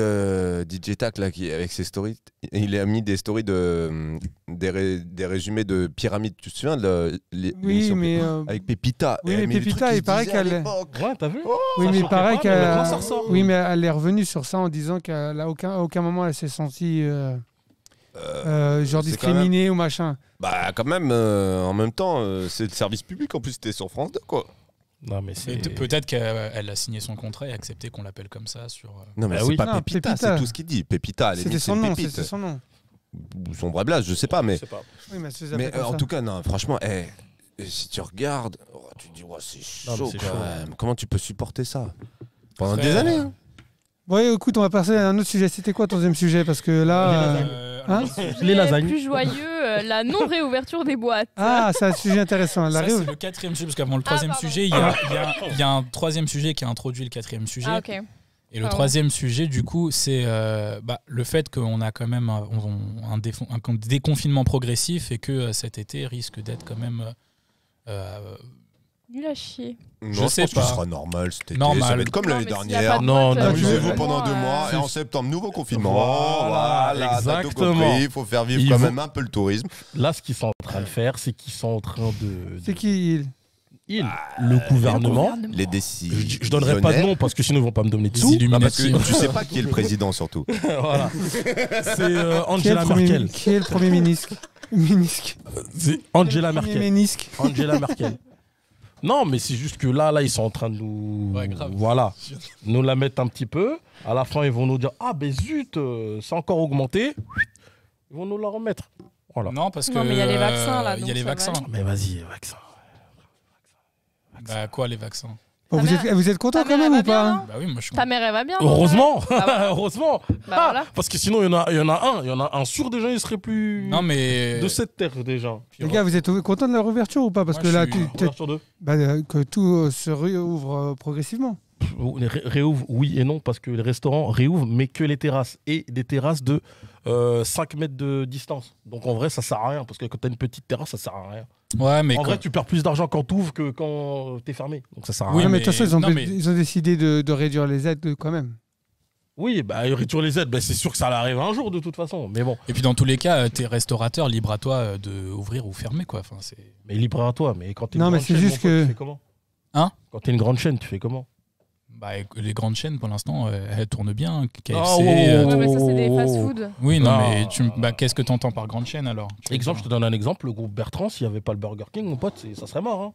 DJ Tac, là, qui, avec ses stories, il a mis des stories des résumés de Pyramide. Tu te souviens de Oui, l'émission mais. avec Pépita? Oui, Eh, mais les Pépita, trucs il qu'il paraît disait à qu'elle- l'époque. Ouais, t'as vu Oui, Ça mais choquait pareil pas, mais maintenant, ça qu'elle. ressort. Oui, mais elle est revenue sur ça en disant qu'à aucun moment elle s'est sentie genre c'est discriminée ou machin. Bah, quand même, en même temps, c'est le service public. En plus, c'était sur France 2, quoi. Non, mais Et c'est. peut-être qu'elle a signé son contrat et accepté qu'on l'appelle comme ça sur. Non, mais Bah c'est oui. pas Non, Pépita, Pépita. c'est tout ce qu'il dit. Pépita, C'était son nom, Pépite. c'était son nom. Ou son vrai blaze, je sais pas, mais. Je sais pas. Oui, mais elle se faisait Mais appeler comme en ça. tout cas, non, franchement, si tu regardes, tu te dis, ouais, c'est Non, mais chaud c'est quand chaud. même. Comment tu peux supporter ça pendant Après, des années hein. Ouais, écoute, on va passer à un autre sujet. C'était quoi ton deuxième sujet? Parce que là. Hein Les lasagnes. Plus joyeux, la non-réouverture des boîtes. Ah, c'est un sujet intéressant. La Ça, réou- c'est le quatrième sujet, parce qu'avant le troisième pardon. sujet, il y a un troisième sujet qui a introduit le quatrième sujet. Ah, ok. Et le Pardon. troisième sujet, du coup, c'est le fait qu'on a quand même un déconfinement progressif et que cet été risque d'être quand même. Nul à chier. Non, Je sais pense pas. que ce sera normal cet été. Normal. Ça va être comme Non, l'année mais s'il y a dernière. pas de Non, boîte, non, Amusez-vous je- pendant 2 mois et c'est- en septembre, nouveau confinement. Voilà, Voilà, t'as tout exactement. compris. Il faut faire vivre Ils quand vont- même un peu le tourisme. Là, ce qu'ils sont en train de faire, c'est qu'ils sont en train de. C'est qui Le gouvernement. Les décisions. Je donnerai pas de nom parce que sinon ils vont pas me donner de Des sous. Non, parce Illuminati. que tu sais pas qui est le président surtout. Voilà. C'est Qui est le Angela premier- Merkel. Qui est le premier ministre? Ministre. C'est Angela Premier Merkel. ministre. Angela Merkel. Non, mais c'est juste que là, ils sont en train de nous. Ouais, grave. Voilà. Nous la mettre un petit peu. À la fin, ils vont nous dire ah, ben zut, c'est encore augmenté. Ils vont nous la remettre. Voilà. Non, parce que. Non, mais il y a les vaccins, là, Il y a donc les ça va vaccins. aller. Mais vas-y, vaccin. Bah, quoi, les vaccins? Bon, Ta vous êtes content ta quand mère, même elle ou va bien, pas hein Bah oui, moi je suis. Ta mère, elle va bien. Heureusement, Ah ouais. heureusement. Bah voilà. Parce que sinon, il y en a un sûr déjà, il serait plus Non, mais. de cette terre déjà. Puis, Les gars, vous êtes content de la réouverture ou pas? Parce Moi, que je là, suis- Ouverture de que tout se réouvre progressivement. réouvre, oui et non, parce que les restaurants réouvrent, mais que les terrasses. Et des terrasses de 5 mètres de distance. Donc en vrai, ça sert à rien, parce que quand t'as une petite terrasse, ça sert à rien. Ouais, mais. En vrai, tu perds plus d'argent quand t'ouvres que quand t'es fermé. Donc ça sert à Oui, rien. Non, mais de toute mais- façon, non, mais- ils ont décidé de réduire les aides quand même. Oui, bah, réduire les aides, bah, c'est sûr que ça arrive un jour de toute façon. Mais bon, Et puis dans tous les cas, t'es restaurateur, libre à toi de ouvrir ou fermer, quoi. Enfin, c'est. mais libre à toi. Mais quand t'es une Non, mais grande c'est chaîne, juste mon pote, que- tu fais comment Hein Quand t'es une grande chaîne, tu fais comment Bah, les grandes chaînes, pour l'instant, elles tournent bien. KFC. Ah, oh, Ouais, mais ça, c'est des oh, oh, oh. fast-food. Oui, non, Ah. mais bah, qu'est-ce que t'entends par grande chaîne alors? Tu veux Exemple, je dire te donne un exemple. Le groupe Bertrand, s'il n'y avait pas le Burger King, mon pote, ça serait mort.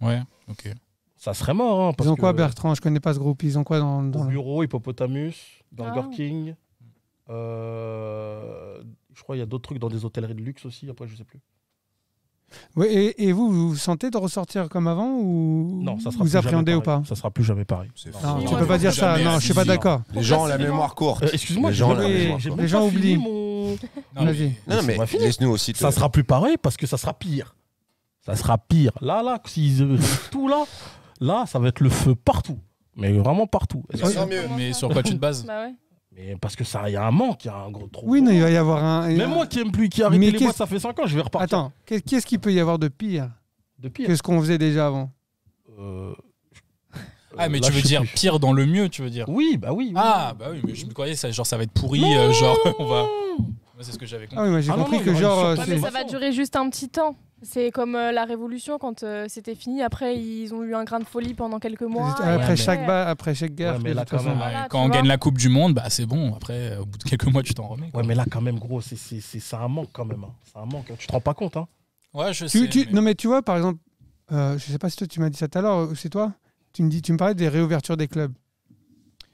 Hein. Ouais, ok. Ça serait mort. Hein, parce Ils ont quoi, que- Bertrand? Je connais pas ce groupe. Ils ont quoi dans Au le... bureau, Hippopotamus, Burger Ah. King. Je crois qu'il y a d'autres trucs dans des hôtelleries de luxe aussi. Après, je sais plus. Ouais, et vous sentez de ressortir comme avant ou Non, ça sera vous plus appréhendez jamais ou pas? pareil. Ça sera plus jamais pareil. C'est Non, fou. Si, tu moi, peux je pas pense dire que ça. jamais Non, je suis pas assis. d'accord. Les gens ont la Pourquoi mémoire courte. Excuse-moi, Les j'ai gens même ont la pas- mémoire j'ai courte. même Les pas gens fini oublient. mon- Non, Vas-y. Non, mais C'est pas fini. laisse-nous aussi. Ça sera plus pareil parce que ça sera pire. Ça sera pire. Là, s'ils tout là, ça va être le feu partout. Mais vraiment partout. Est-ce que- Ça sent mieux. Mais sur quoi tu te bases? Bah ouais. Mais parce que ça, il y a un manque, il y a un gros trou. Oui, non, il va y avoir un... Même moi qui aime plus, qui a arrêté Mais les qu'est-ce- boîtes, ça fait 5 ans, je vais repartir. Attends, qu'est-ce qu'il peut y avoir de pire De pire. que ce qu'on faisait déjà avant? Ah, mais Là, tu je veux sais dire plus. pire dans le mieux, tu veux dire? Oui, bah oui. oui. Ah, bah oui, mais je me croyais, ça, genre ça va être pourri, Non. genre on va. Moi, c'est ce que j'avais Ah compris. oui, moi j'ai Ah non, compris non, que il y aura genre... une euh, sorte Ouais, de- mais ça va durer juste un petit temps. C'est comme la Révolution, quand c'était fini. Après, ils ont eu un grain de folie pendant quelques mois. Juste et après, mais- après chaque guerre. Ouais, mais de là, toute quand façon. même, Voilà, Quand tu on vois. gagne la Coupe du Monde, bah c'est bon. Après, au bout de quelques mois, tu t'en remets. quoi. Ouais, mais là, quand même, gros, c'est un manque quand même. Hein. C'est un manque. Tu te rends pas compte, hein. Ouais, je sais. mais- Non, mais tu vois, par exemple, je sais pas si toi tu m'as dit ça tout à l'heure, ou c'est toi, tu me parlais des réouvertures des clubs.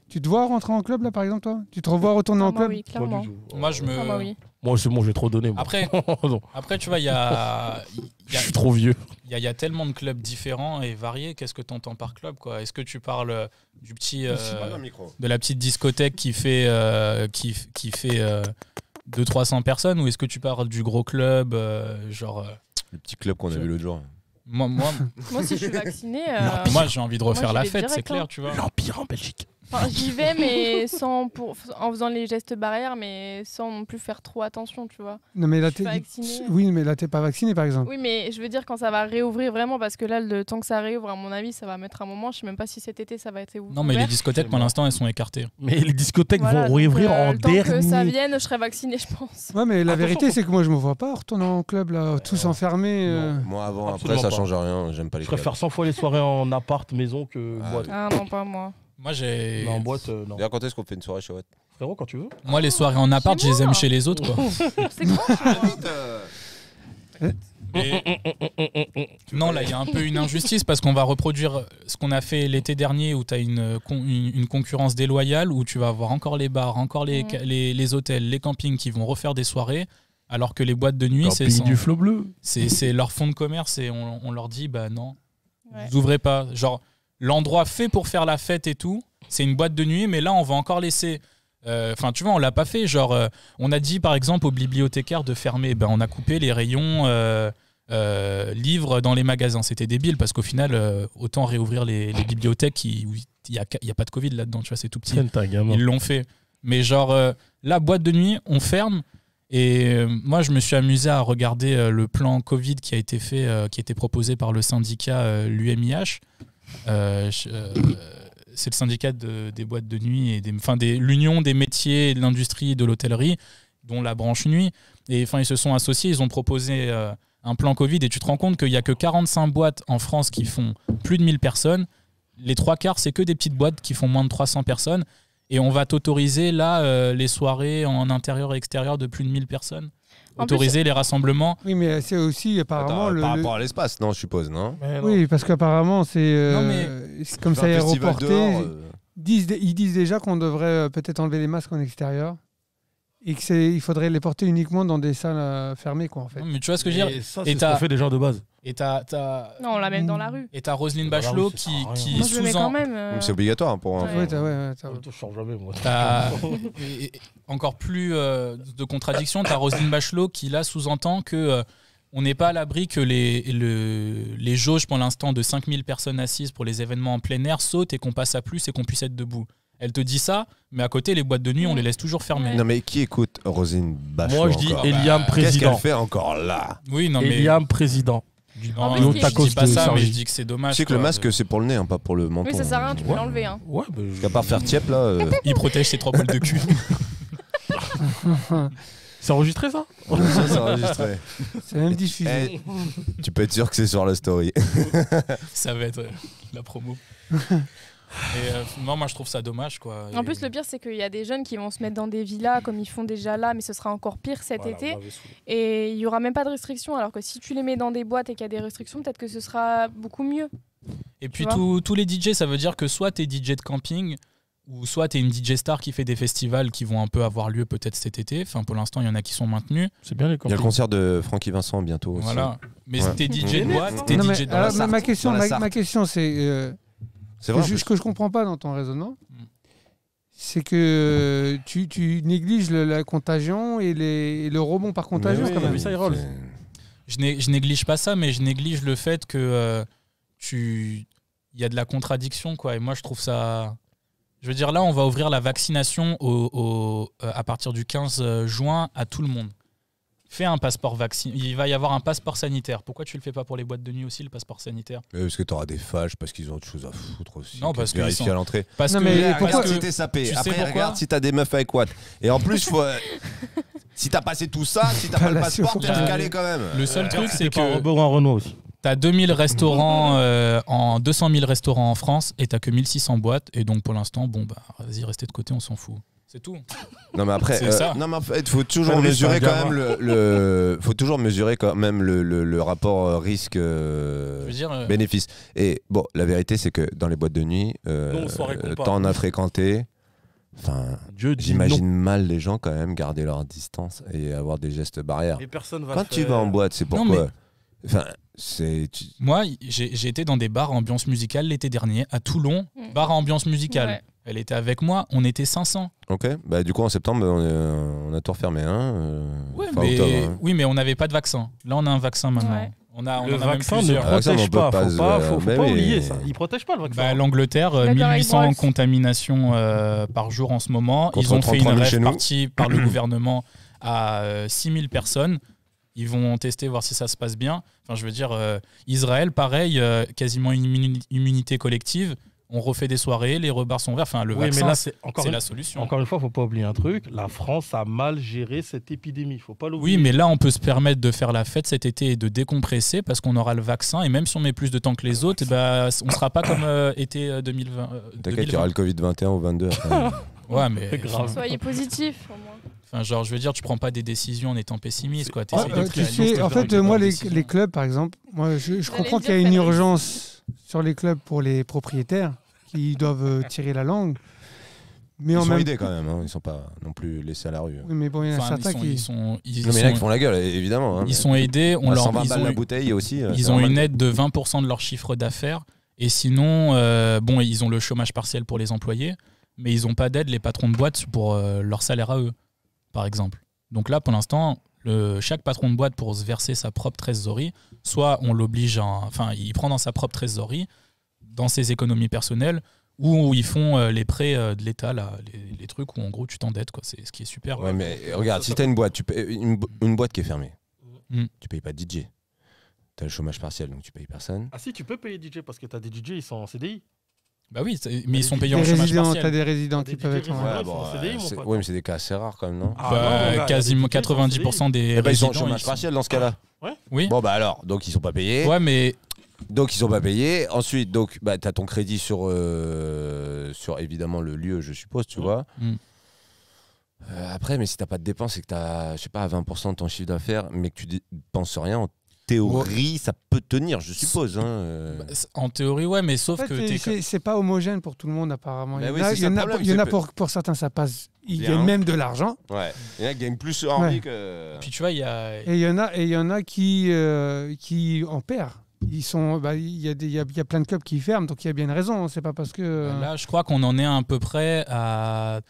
Tu te vois rentrer en club là, par exemple, toi? Tu te revois retourner Ah, en moi, club? oui, Pas clairement. du tout. Moi, je me. Ah, moi, oui. Moi, c'est bon, j'ai trop donné. Moi. Après, Non, après, tu vois, il y a, je suis trop vieux. il y a tellement de clubs différents et variés. Qu'est-ce que tu entends par club, quoi? Est-ce que tu parles du petit, de la petite discothèque qui fait, qui fait 200-300 personnes, ou est-ce que tu parles du gros club, genre Le petit club qu'on a vu l'autre jour. moi, Moi, si je suis vaccinée, moi, j'ai envie de Moi, refaire j'y la vais fête, direct, c'est clair, hein. tu vois. L'Empire en Belgique. enfin, j'y vais, mais en faisant les gestes barrières, mais sans non plus faire trop attention, tu vois. Non, mais là, Je suis pas vaccinée. Oui, mais là, t'es pas vacciné, par exemple. Oui, mais je veux dire quand ça va réouvrir vraiment, parce que là, le temps que ça réouvre, à mon avis, ça va mettre un moment. Je sais même pas si cet été, ça va être ouvert. Non, mais les discothèques, pour l'instant, elles sont écartées. Mais les discothèques Voilà, vont réouvrir donc, en le temps que ça dernier. vienne, je serai vaccinée, je pense. Ouais, mais la Attention, vérité, faut- c'est que moi, je me vois pas retourner en club, là, tous enfermés. Moi, avant, après, Absolument ça pas. change rien. J'aime pas les Je clubs. préfère 100 fois les soirées en appart, maison que Ah, boîte. oui. Ah non, pas moi. Moi, j'ai. Non, en boîte, non. D'ailleurs, quand est-ce qu'on fait une soirée chez Watt Frérot, quand tu veux. Moi, les soirées en appart, je Chez les aime moi. chez les autres, quoi. C'est quoi moi Et- Non, là, il y a un peu une injustice parce qu'on va reproduire ce qu'on a fait l'été dernier où tu as une concurrence déloyale, où tu vas avoir encore les bars, encore les hôtels, les campings qui vont refaire des soirées, alors que les boîtes de nuit, Camping du flot bleu. c'est leur fonds de commerce et on leur dit, bah non, Ouais. vous ouvrez pas. Genre, l'endroit fait pour faire la fête et tout, c'est une boîte de nuit, mais là, on va encore laisser... Enfin, tu vois, on l'a pas fait. Genre, on a dit, par exemple, aux bibliothécaires de fermer. Ben, on a coupé les rayons livres dans les magasins. C'était débile parce qu'au final, autant réouvrir les bibliothèques où il y a pas de Covid là-dedans. Tu vois, c'est tout petit. Tiens, t'as un gamin. Ils l'ont fait. Mais genre, la boîte de nuit, on ferme. Et moi, je me suis amusé à regarder le plan Covid qui a été fait, qui a été proposé par le syndicat l'UMIH. C'est le syndicat des boîtes de nuit et l'union des métiers et de l'industrie et de l'hôtellerie, dont la branche nuit. Et enfin, ils se sont associés, ils ont proposé un plan Covid. Et tu te rends compte qu'il n'y a que 45 boîtes en France qui font plus de 1000 personnes. Les 3/4, c'est que des petites boîtes qui font moins de 300 personnes. Et on va t'autoriser là les soirées en intérieur et extérieur de plus de 1000 personnes. En Autoriser les rassemblements. Oui, mais c'est aussi apparemment Attends, le. par rapport à l'espace, non, je suppose, non Mais non. Oui, parce qu'apparemment, c'est. Non, mais- c'est comme Tu ça fais est un festival reporté. dehors, Ils disent déjà qu'on devrait peut-être enlever les masques en extérieur. et il faudrait les porter uniquement dans des salles fermées, quoi, en fait. Mais tu vois ce que je veux dire? Et ça, Et c'est ce qu'on fait des gens de base. Et t'as Non, on la met dans la rue. Roselyne Dans la Bachelot rue, ça sert à rien. qui Moi, je le mets quand sous-entend. même. C'est obligatoire pour un. Ouais. Ouais, Je sors jamais, moi. Et encore plus de contradiction, t'as Roselyne Bachelot qui là sous-entend que on n'est pas à l'abri que les jauges pour l'instant de 5000 personnes assises pour les événements en plein air sautent et qu'on passe à plus et qu'on puisse être debout. Elle te dit ça, mais à côté, les boîtes de nuit, on les laisse toujours fermées. Non, mais qui écoute Roselyne Bachelot? Moi, je dis encore Eliam Qu'est-ce président. qu'elle fait encore là? Oui, non, mais. Eliam président. En Non, plus, je tacos dis pas de ça, mais Sergi. je dis que c'est dommage. Tu sais que le quoi. masque, c'est pour le nez, hein, pas pour le menton. Oui, ça sert à rien, tu peux Ouais. l'enlever. Hein. Ouais, Qu'à part faire tiep, là. Il protège ses 3 boules de cul. C'est enregistré, ça? Ça, c'est enregistré. C'est même diffusé. Eh, tu peux être sûr que c'est sur la story. Ça va être la promo. Et non, moi je trouve ça dommage quoi. En Et- plus, le pire, c'est qu'il y a des jeunes qui vont se mettre dans des villas comme ils font déjà là, mais ce sera encore pire cet Voilà, été. on m'avait saoulé. Et il n'y aura même pas de restrictions. Alors que si tu les mets dans des boîtes et qu'il y a des restrictions, peut-être que ce sera beaucoup mieux. Et puis vois. tous les DJ, ça veut dire que soit t'es DJ de camping, ou soit t'es une DJ star qui fait des festivals qui vont un peu avoir lieu peut-être cet été. Enfin, pour l'instant, il y en a qui sont maintenus. C'est bien les Il y a le campings. concert de Francky Vincent bientôt aussi. Voilà. Mais Ouais. t'es DJ de boîte, t'es Non, mais DJ dans alors, la Sarthe. ma question, Dans la Sarthe. ma question, c'est C'est vrai. en ce plus. que je comprends pas dans ton raisonnement, Mm. c'est que tu négliges la contagion et le rebond par contagion, Mais quand oui, même. ça, il roule. c'est- Je néglige pas ça, mais je néglige le fait que il y a de la contradiction, quoi. Et moi, je trouve ça. Je veux dire, là, on va ouvrir la vaccination à partir du 15 juin à tout le monde. Fais un passeport vaccinal. Il va y avoir un passeport sanitaire. Pourquoi tu le fais pas pour les boîtes de nuit aussi, le passeport sanitaire? Mais parce que t'auras des fâches, parce qu'ils ont autre chose à foutre aussi. Non, que parce de qu'ils vérifier sont- à l'entrée. Parce Non, que, mais Regarde pourquoi- si t'es sapé. tu sais Après, pourquoi regarde si t'as des meufs avec Watt. Et en plus, si t'as passé tout ça, si t'as Pas pas le la passeport, t'es surprise. calé quand même. le seul truc, c'est pas un que Robert ou un Renault aussi. t'as 2000 restaurants en 200 000 restaurants en France et t'as que 1600 boîtes. Et donc, pour l'instant, bon, bah, vas-y, restez de côté, on s'en fout. C'est tout. Non mais après, C'est ça. non mais en fait, faut toujours Pas de risque, mesurer un quand gamin. même faut toujours mesurer quand même le rapport risque Je veux dire, bénéfice. Et bon, la vérité c'est que dans les boîtes de nuit, Nous, on s'en récolte pas. t'en as fréquenté. Enfin, Dieu dit j'imagine mal les gens quand même garder leur distance et avoir des gestes barrières. non. Et personne va Quand le tu faire. vas en boîte, c'est Non, pourquoi. Enfin, c'est. moi, j'ai été dans des bars à ambiance musicale l'été dernier à Toulon, Mm. bar à ambiance musicale. Ouais. Elle était avec moi, on était 500. Ok. Bah du coup en septembre, on a tout refermé, hein. Fin mais, octobre, hein. oui, mais on n'avait pas de vaccin. Là, on a un vaccin maintenant. Ouais. On Le en a même vaccin ne plusieurs. Ah, ça, protège on peut pas. pas Faut se- pas mais oui. oublier ça. Il protège pas le vaccin. Bah, L'Angleterre, D'accord, avec 1800 Rolls. contaminations par jour en ce moment. Contre Ils ont fait une 33 000 chez rêve nous. partie par le gouvernement à 6000 personnes. Ils vont tester, voir si ça se passe bien. Enfin, je veux dire, Israël, pareil, quasiment une immunité collective. On refait des soirées, les bars sont ouverts. Enfin, le Oui, mais vaccin, là, c'est encore c'est une- la solution. Encore une fois, faut pas oublier un truc. La France a mal géré cette épidémie. Faut pas l'oublier. Oui, mais là, on peut se permettre de faire la fête cet été et de décompresser parce qu'on aura le vaccin. Et même si on met plus de temps que les autres, eh ben, on ne sera pas comme été 2020. T'inquiète, il y aura le Covid 21 ou 22. après. Ouais, mais C'est grave. Soyez positifs, au moins. enfin, genre, je veux dire, tu prends pas des décisions en étant pessimiste, quoi. Ah, T'essayes de tu créer sais, une en fait, de moi, bonnes les décisions. clubs, par exemple, moi, je comprends dire qu'il y a une Frédéric. urgence sur les clubs pour les propriétaires qui doivent tirer la langue. Mais Ils en sont même aidés quand même, hein. Ils sont pas non plus laissés à la rue. Oui, mais bon, il y en a Enfin, certains qui. ils sont Non, mais il y en a qui font la gueule, évidemment. Hein. ils sont aidés. On À leur, 120 ils balles ont, la bouteille aussi. ils c'est ont normal. une aide de 20% de leur chiffre d'affaires. Et sinon, bon, ils ont le chômage partiel pour les employés, mais ils n'ont pas d'aide, les patrons de boîte, pour leur salaire à eux, par exemple. Donc là, pour l'instant, chaque patron de boîte, pour se verser sa propre trésorerie, soit on l'oblige, enfin, il prend dans sa propre trésorerie, dans ses économies personnelles, ou ils font les prêts de l'État, là, les trucs où en gros tu t'endettes, quoi. C'est ce qui est super. Ouais, mais regarde, si t'as une boîte, une boîte qui est fermée, Mm. tu payes pas de DJ. T'as le chômage partiel, donc tu payes personne. Ah si, tu peux payer DJ parce que t'as des DJ, ils sont en CDI. Bah oui, mais ils sont payés Des en chômage résidents, partiel. t'as des résidents Des qui peuvent DJ être en. résidents. ils sont en CDI, mon c'est- pote. ouais, mais c'est des cas assez rares quand même, non Ah Bah, non, mon gars, il y a quasiment des DJ, ils sont en 90% des Eh ben, ils ont résidents. le chômage ils sont- partiel dans ce cas-là. Oui. Bon bah alors, donc ils sont pas payés. Ouais, mais Donc ils sont pas payés. Ensuite, donc bah, t'as ton crédit sur évidemment le lieu, je suppose, tu vois. Mm. Après, mais si t'as pas de dépenses et que t'as, je sais pas, 20% de ton chiffre d'affaires, mais que tu dépenses rien, théorie, ça peut tenir, je suppose. En théorie, ouais, mais sauf En que fait, c'est pas homogène pour tout le monde, apparemment. Bah Il oui, y en a, c'est ça le problème, il y en a c'est pour certains, ça passe. Ils Bien. gagnent même de l'argent. Ouais. Il y en a qui gagnent plus en vie que. Puis tu vois, il y a. Et il y en a qui en perdent. Il y a plein de clubs qui ferment, donc il y a bien une raison. C'est pas parce que. Là, je crois qu'on en est à peu près à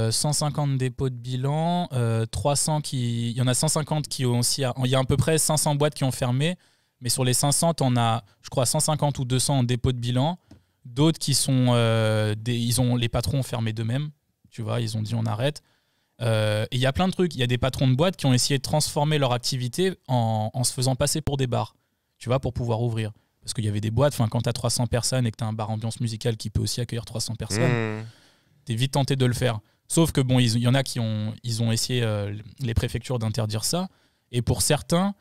150 dépôts de bilan, 300 qui. Il y en a 150 qui ont aussi. Il y a à peu près 500 boîtes qui ont fermé, mais sur les 500, on a, je crois, 150 ou 200 en dépôt de bilan. D'autres qui sont. Les patrons ont fermé d'eux-mêmes. Tu vois, ils ont dit on arrête. Et il y a plein de trucs. Il y a des patrons de boîtes qui ont essayé de transformer leur activité en se faisant passer pour des bars. Tu vois, pour pouvoir ouvrir. Parce qu'il y avait des boîtes, quand tu as 300 personnes et que tu as un bar ambiance musicale qui peut aussi accueillir 300 personnes, tu es vite tenté de le faire. Sauf que bon, il y en a qui ont essayé, les préfectures, d'interdire ça. Et pour certains,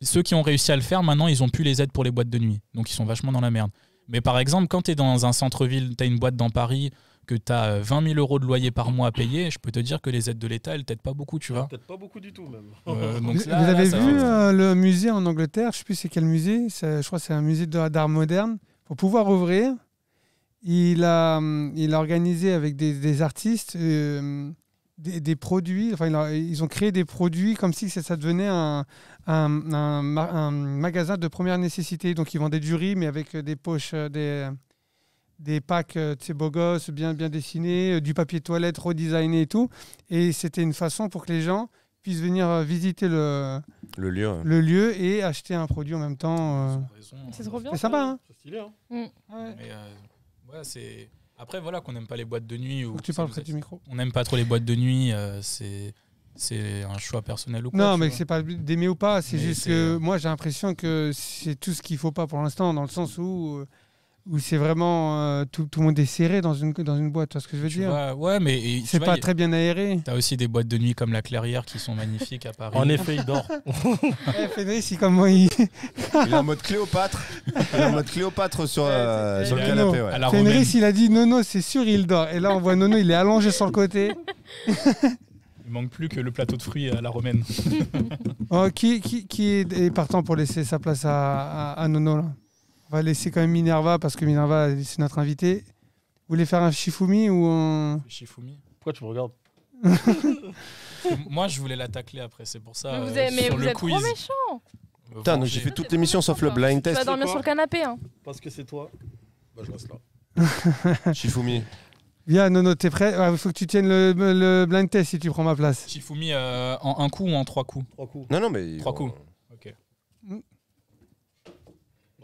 ceux qui ont réussi à le faire, maintenant, ils ont plus les aides pour les boîtes de nuit. Donc, ils sont vachement dans la merde. Mais par exemple, quand tu es dans un centre-ville, tu as une boîte dans Paris, que tu as 20 000 euros de loyer par mois à payer, je peux te dire que les aides de l'État, elles t'aident pas beaucoup, tu vois. Peut-être pas beaucoup du tout, même. Donc vous avez vu le musée en Angleterre, je sais plus c'est quel musée, je crois que c'est un musée d'art moderne. Pour pouvoir ouvrir, il a organisé avec des artistes des produits, ils ont créé des produits comme si ça devenait un magasin de première nécessité. Donc ils vendaient du riz, mais avec des poches, des packs beaux gosses, bien dessinés, du papier toilette redesigné et tout. Et c'était une façon pour que les gens puissent venir visiter le lieu et acheter un produit en même temps. C'est trop bien. C'est sympa, hein. C'est stylé, hein. Ouais. Mais, c'est... Après, voilà, qu'on n'aime pas les boîtes de nuit. Faut que tu parles près du micro. On n'aime pas trop les boîtes de nuit, c'est un choix personnel ou quoi. Non, mais c'est pas d'aimer ou pas, c'est juste que c'est... moi j'ai l'impression que c'est tout ce qu'il faut pas pour l'instant, dans le sens où c'est vraiment tout le monde est serré dans une boîte, tu vois ce que je veux dire ouais, mais c'est pas très bien aéré. T'as aussi des boîtes de nuit comme la Clairière qui sont magnifiques à Paris. En effet, il dort. Fenris, c'est comme moi, il est en mode Cléopâtre. Il est en mode Cléopâtre sur le canapé. Ouais. Fenris, il a dit Nono, c'est sûr, il dort. Et là, on voit Nono, il est allongé sur le côté. Il manque plus que le plateau de fruits à la romaine. Qui est partant pour laisser sa place à Nono là? On va laisser quand même Minerva parce que Minerva, c'est notre invité. Vous voulez faire un Shifumi ou un... Shifumi. Pourquoi tu me regardes? Moi, je voulais la tacler après, c'est pour ça. Mais sur vous le êtes quiz. trop méchant. Putain, donc j'ai fait toute l'émission sauf le blind Tu vas test. dormir sur le canapé. Hein. Parce que c'est toi. Bah, je reste là. Shifumi. Viens, Nono, t'es prêt? Il faut que tu tiennes le blind test si tu prends ma place. Shifumi en un coup ou en 3 coups? 3 coups. Non, mais. 3 coups. Ok.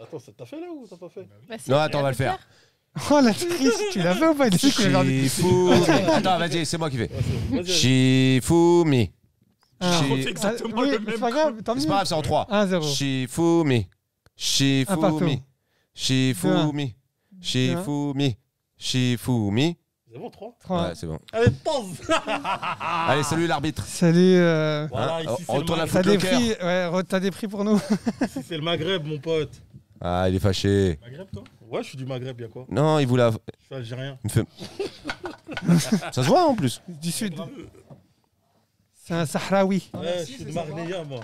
Attends, t'as fait là ou t'as pas fait? Bah, Non, attends, on va le faire. Oh la triche, tu l'as fait ou pas? Shifumi. Attends, vas-y, c'est moi qui fais. Vas-y. Shifumi. exactement le même C'est pas grave, tant mieux. C'est pas grave, c'est en 3. 1-0. Shifumi. partout. Shifumi. Shifumi. Shifumi. Shifumi. C'est bon, 3? Ouais, c'est bon. Allez, pause. Allez, salut l'arbitre. Salut. Voilà, ici c'est on le retourne la Maghreb. T'as le des cœur. prix, t'as des prix pour nous. Ici c'est le Maghreb, mon pote. Ah, il est fâché. Maghreb, toi? Ouais, je suis du Maghreb, y'a quoi? Non, il voulait. Je suis algérien. Il me fait. Ça se voit en plus. Du sud. C'est un Sahraoui. Ouais, je suis de Marneya, moi.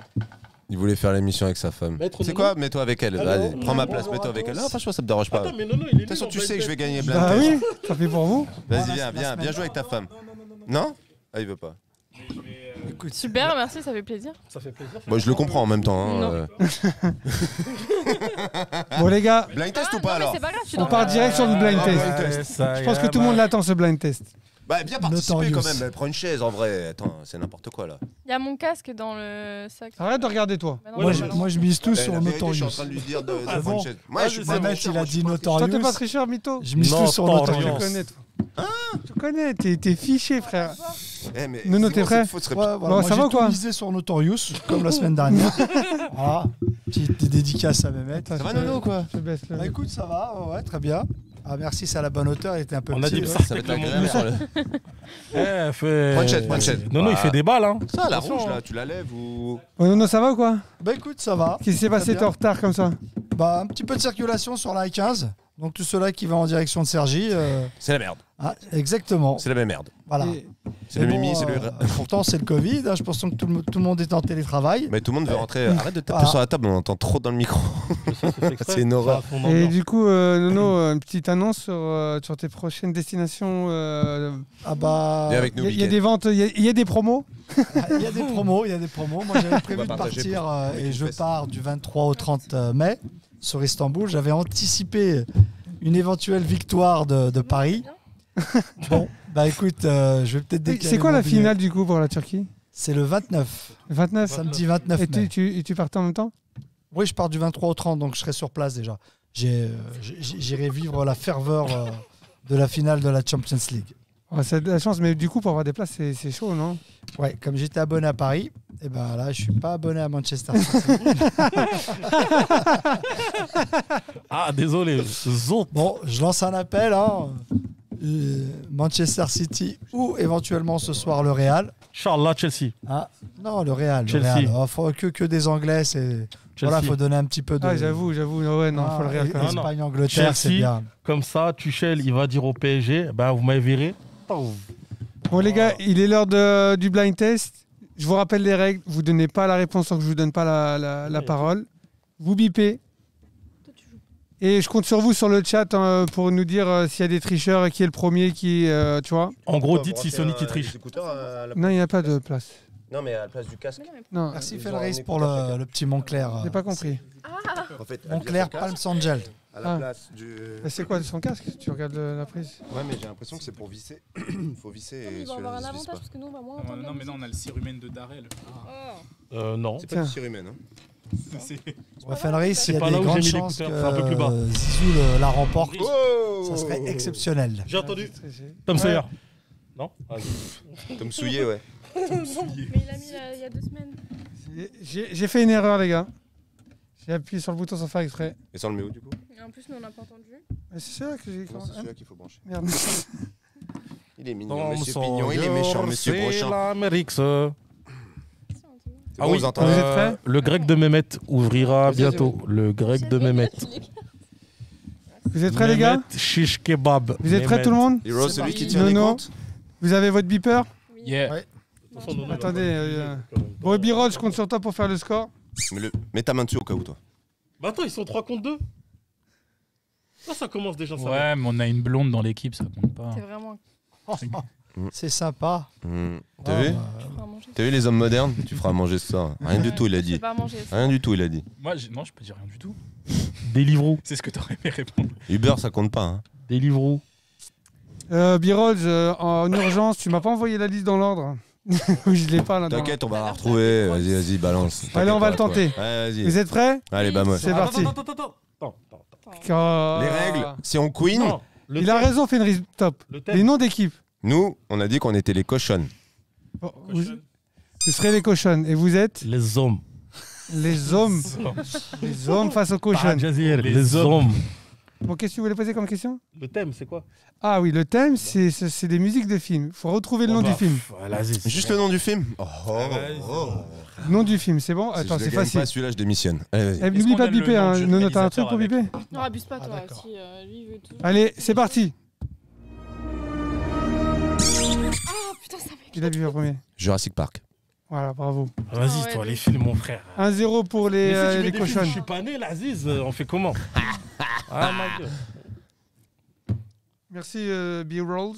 Il voulait faire l'émission avec sa femme. Maître C'est Nono. quoi? Mets-toi avec elle. Alors, Allez, prends ma place, bonjour mets-toi à avec elle. tous. Non, franchement, ça me dérange pas. Attends, De mais non, il est toute façon, nul, tu en sais que je vais gagner blind Bah blind oui, test. ça fait pour vous. Vas-y, viens jouer avec ta femme. Non? Ah, il veut pas. Super, merci, ça fait plaisir. test. Ça fait plaisir. Bon, je le comprends en même temps. hein, Non. Bon les gars, Blind test ou Non, pas mais alors? c'est pas grave, tu on dors. part direct sur le blind Ah, test. blind test. Je pense que tout le monde l'attend ce blind test. Bah, bien participer quand Notorious. même. Prends une chaise en vrai. Attends, c'est n'importe quoi là. Il y a mon casque dans le sac. Arrête de regarder toi. Bah non, Moi, bah je, non. moi, je mise tout Eh, sur la vérité, je suis en Notorious. train de lui dire de Ah prendre bon une chaise. Moi, je suis pas Mehmet, tricheur, il a moi, je suis dit pas Toi Notorious. t'es pas tricheur, mytho. Je mise tout sur Notorious. Je te Notorious. connais toi. Je te connais, t'es fiché frère. tricheur. Eh, mais Nono, c'est t'es bon, prêt cette faute serait- Ouais, voilà, Bon, moi, ça j'ai va ou tout quoi misé sur Notorious, comme la semaine dernière. Voilà, petite dédicace à Mehmet. Attends, Ça va, je te- Nono, quoi? Je baisse le... Bah, écoute, ça va, ouais, très bien. Ah, merci, c'est à la bonne hauteur, il était un peu On a petit. dit ouais. ça. Ça va être agréable sur le- Eh, fait. Prends une chaise. Non, non, il fait des balles, hein. Ça, la Attention, rouge là, hein. tu la lèves ou. Bon Nono, ça va ou quoi? Bah écoute, ça va. Qu'est-ce qui s'est passé, Très t'es bien. en retard comme ça? Bah un petit peu de circulation sur la A15. Donc tout cela qui va en direction de Sergi. C'est la merde. Ah, exactement. C'est la même merde. Voilà. C'est le Mais mimi, bon, c'est le. Pourtant, c'est le Covid. Hein, je pense que tout le monde est en télétravail. Mais tout le monde veut rentrer. Arrête de taper Voilà. sur la table, on entend trop dans le micro. C'est une horreur. Et du coup, Nono, une petite annonce sur tes prochaines destinations. Ah bah. Viens avec nous, Il y a des ventes, il y a des promos. Il y a des promos, il y a des promos. Moi, j'avais prévu de partager partir pour et les je fesses. pars du 23 au 30 mai sur Istanbul. J'avais anticipé une éventuelle victoire de Paris. Bon, bah écoute, je vais peut-être décaler. C'est quoi mon la billet. finale du coup pour la Turquie? C'est le 29, Le 29. samedi 29 Et mai. tu partais en même temps? Oui, je pars du 23 au 30, donc je serai sur place déjà. J'irai vivre la ferveur de la finale de la Champions League. Oh, c'est de la chance, mais du coup, pour avoir des places, c'est chaud, non? Ouais, comme j'étais abonné à Paris, et ben là, je suis pas abonné à Manchester City. Ah, désolé. Zot. Bon, je lance un appel. Hein. Manchester City ou éventuellement ce soir le Real. Inch'Allah, Chelsea. Ah, non, le Real. Le Chelsea. Real. Oh, faut que des Anglais. Voilà, faut donner un petit peu de. Ah, j'avoue, ouais, non, faut le Real quand même. Espagne, Angleterre, c'est Chelsea. bien. Comme ça, Tuchel, il va dire au PSG, ben, vous m'avez viré. Bon, les gars, il est l'heure du blind test. Je vous rappelle les règles. Vous ne donnez pas la réponse tant que je ne vous donne pas la parole. Vous bipez. Et je compte sur vous sur le chat pour nous dire s'il y a des tricheurs et qui est le premier qui. Tu vois. En gros, dites si Sony qui triche. Non, il n'y a pas de place. Non, mais à la place du casque. Non, Merci Ils Felris ont un pour écouteur le petit Montclair. j'ai pas compris. En fait, Montclair Palm Angel. à la Ah. place du. C'est quoi son casque? Tu regardes la prise? Ouais, mais j'ai l'impression que c'est pour visser. Faut visser et Il va avoir un celui-là, il se visse avantage pas. parce que nous on va moins entendre. Non, mais non, on a le cérumen de Darrell. Non. C'est Tiens. pas du cire-humaine. Hein. Ouais, Felris, il y a pas des là où grandes j'ai mis chances que l'écouteur, c'est un peu plus bas. Zizou la remporte. Oh Ça serait exceptionnel. J'ai entendu. Tom Sawyer. Non. Tom Souillé, ouais. Mais il a mis il y a 2 semaines. J'ai fait une erreur, les gars. J'ai appuyé sur le bouton sans faire exprès. Et sans le méo, du coup. Et en plus, nous on n'a pas entendu. Mais c'est ça que j'ai. Non, c'est celui-là qu'il faut brancher. Merde. Il est mignon, Tom monsieur Pignon. Il est méchant, monsieur Sawyer, c'est Brochin. l'Amérique. C'est bon, vous entendez Vous êtes prêts? Le grec de Mehmet ouvrira bientôt. Le grec de Mehmet. Vous êtes prêts, les gars? Mehmet Shish Kebab. Vous êtes prêts, tout le monde? Hero, C'est celui parti. qui tient les Nono. comptes. Vous avez votre beeper? Yeah. Ouais. Attendez. Bon, B-Roll, je compte sur toi pour faire le score. Mets ta main dessus au cas où, toi. Bah attends, ils sont 3 contre 2. Là, ça commence déjà, ça. va. Ouais, mais on a une blonde dans l'équipe, ça compte pas. C'est vraiment. C'est sympa. T'as vu Je ferai à manger. T'as vu les hommes modernes? Tu feras manger ce soir. Rien du tout, il a Je vais dit. pas à manger. Rien du tout, il a dit. Moi, non, je peux dire rien du tout. Deliveroo. C'est ce que t'aurais aimé répondre. Uber, ça compte pas. Hein. Deliveroo. B-Roll, en urgence, tu m'as pas envoyé la liste dans l'ordre. Oui, je l'ai pas là. T'inquiète, on va la retrouver. Vas-y, balance. Allez, on va le T'inquiète pas, tenter. toi. Ouais, Vous vas-y. êtes prêts? Allez, bah moi. C'est parti. Attends. Les règles, si on queen, Non, le Il a thème, raison, Fenris. Top. Le Les thème. noms d'équipe. nous, on a dit qu'on était les cochonnes. Bon, vous serez les cochonnes. Et vous êtes Les hommes. les hommes. Les hommes face aux cochonnes. Jazir, les hommes. Bon, qu'est-ce que vous voulez poser comme question? Le thème, c'est quoi? Ah oui, le thème, c'est des musiques de films. Il faut retrouver le nom du film. Juste le nom du film. Nom du film, c'est bon? Si Attends, je c'est le gagne facile. pas, celui-là, je démissionne. Allez, vas-y. Eh, n'oublie qu'on pas de donne le biper. nom Hein. du Nono, t'as un réalisateur truc pour avec biper? Non, abuse pas, toi. d'accord. Si lui il veut tout. Allez, c'est parti. Ah putain, ça m'éclate. Il a bipé en premier. Jurassic Park. Voilà, bravo. Vas-y, Ah ouais, toi, de- les films, mon frère. 1-0 pour Mais si tu mets les des films, cochonnes. je suis pas né, l'Aziz, on fait comment? Ah, ma gueule. Merci, B-Rolls.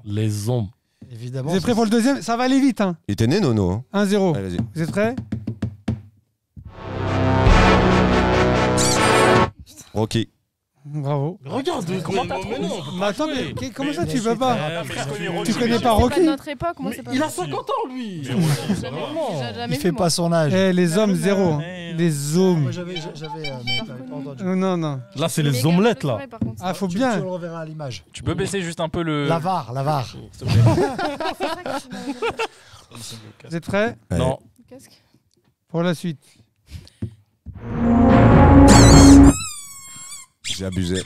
Les hommes. Évidemment. Vous êtes prêts pour le deuxième? Ça va aller vite. Hein. Il était né, Nono. Hein. 1-0. Allez, vas-y. Vous êtes prêts? Rocky. Bravo. Regarde, comment t'as trouvé? Mais attends, mais comment ça tu peux pas? frère, Tu connais pas C'est pas Rocky? de notre époque, moi c'est pas. Il a 50 ans, lui. J'ai jamais Il fait vu, pas moi. son âge. Eh, les hommes, 0. Hein. Les hommes. Moi, j'avais mais t'avais pas entendu. Non, non. Là, c'est Mais les gars, omelettes, le là. soirée, par contre. Ah, faut Tu bien. le reverras à l'image. Tu peux baisser juste un peu le. La VAR. s'il te plaît. Vous êtes prêts? Allez. Non. Casque. Pour la suite. J'ai abusé.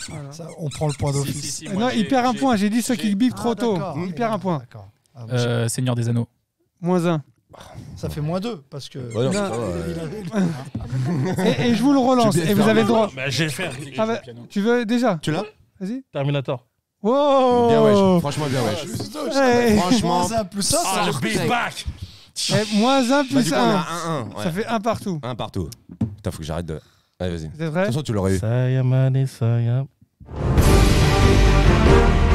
Voilà. Ça, on prend le point Si, d'office. si, si, Eh moi, non, il j'ai- perd un j'ai- point. J'ai dit ceux qui bipent trop Ah, tôt. d'accord. Il perd un point. D'accord. Ah, Seigneur des Anneaux. -1. Ça fait -2 parce que. Ouais, non, Non. ouais. Et je vous le relance. Tu peux Et vous faire avez le droit. Bah, j'ai fait. Ah bah, tu veux déjà? Tu l'as? Vas-y. Terminator. Wow. Bien wesh. Franchement, bien wesh. Hey. Franchement. -1 plus 1, Ah, le big back. -1 Bah, plus du coup, on 1. a 1-1. Ouais. Ça fait 1 partout. Un partout. Putain, faut que j'arrête de. Allez, vas-y. De Vous êtes prêts? toute façon, tu l'aurais eu. Sayamane, Sayam.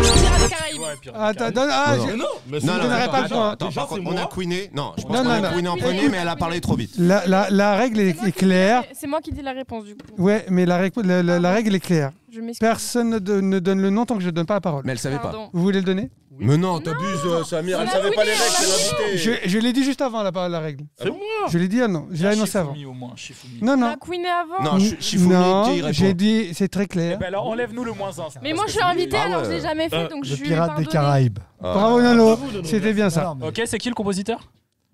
Pirates des Caraïbes. Ouais, Pirates des Attends, Caraïbes. donne. Ah, Non, j'ai- Non, mais non, non, attends, pas le attends, point. attends, Par déjà, contre, c'est on a moi. queené. Non, je pense Non, qu'on non, a non. queené en premier, mais elle a parlé trop vite. La règle est claire. C'est moi qui dis la réponse du coup. Ouais, mais la règle est claire. Je m'excuse. Personne ne donne le nom tant que je ne donne pas la parole. Mais elle savait pas. Pardon. Vous voulez le donner? Mais non, t'abuses, Samir. Elle On a savait pas les queené, règles, on a c'est l'invité. Je l'ai dit juste avant la règle. C'est moi. Je l'ai dit non. Je l'ai annoncé avant. Shifumi au moins, Shifumi. Non, On non. a queené avant. Non, Shifumi, Non, qui répond? j'ai dit, c'est très Eh clair. ben alors enlève-nous le -1. Mais moi je suis invitée Ah alors ouais. je l'ai jamais fait donc je Le suis Pirate des pardonnée. Caraïbes. Bravo Nano, c'était bien ça. Non, mais- Ok, c'est qui le compositeur?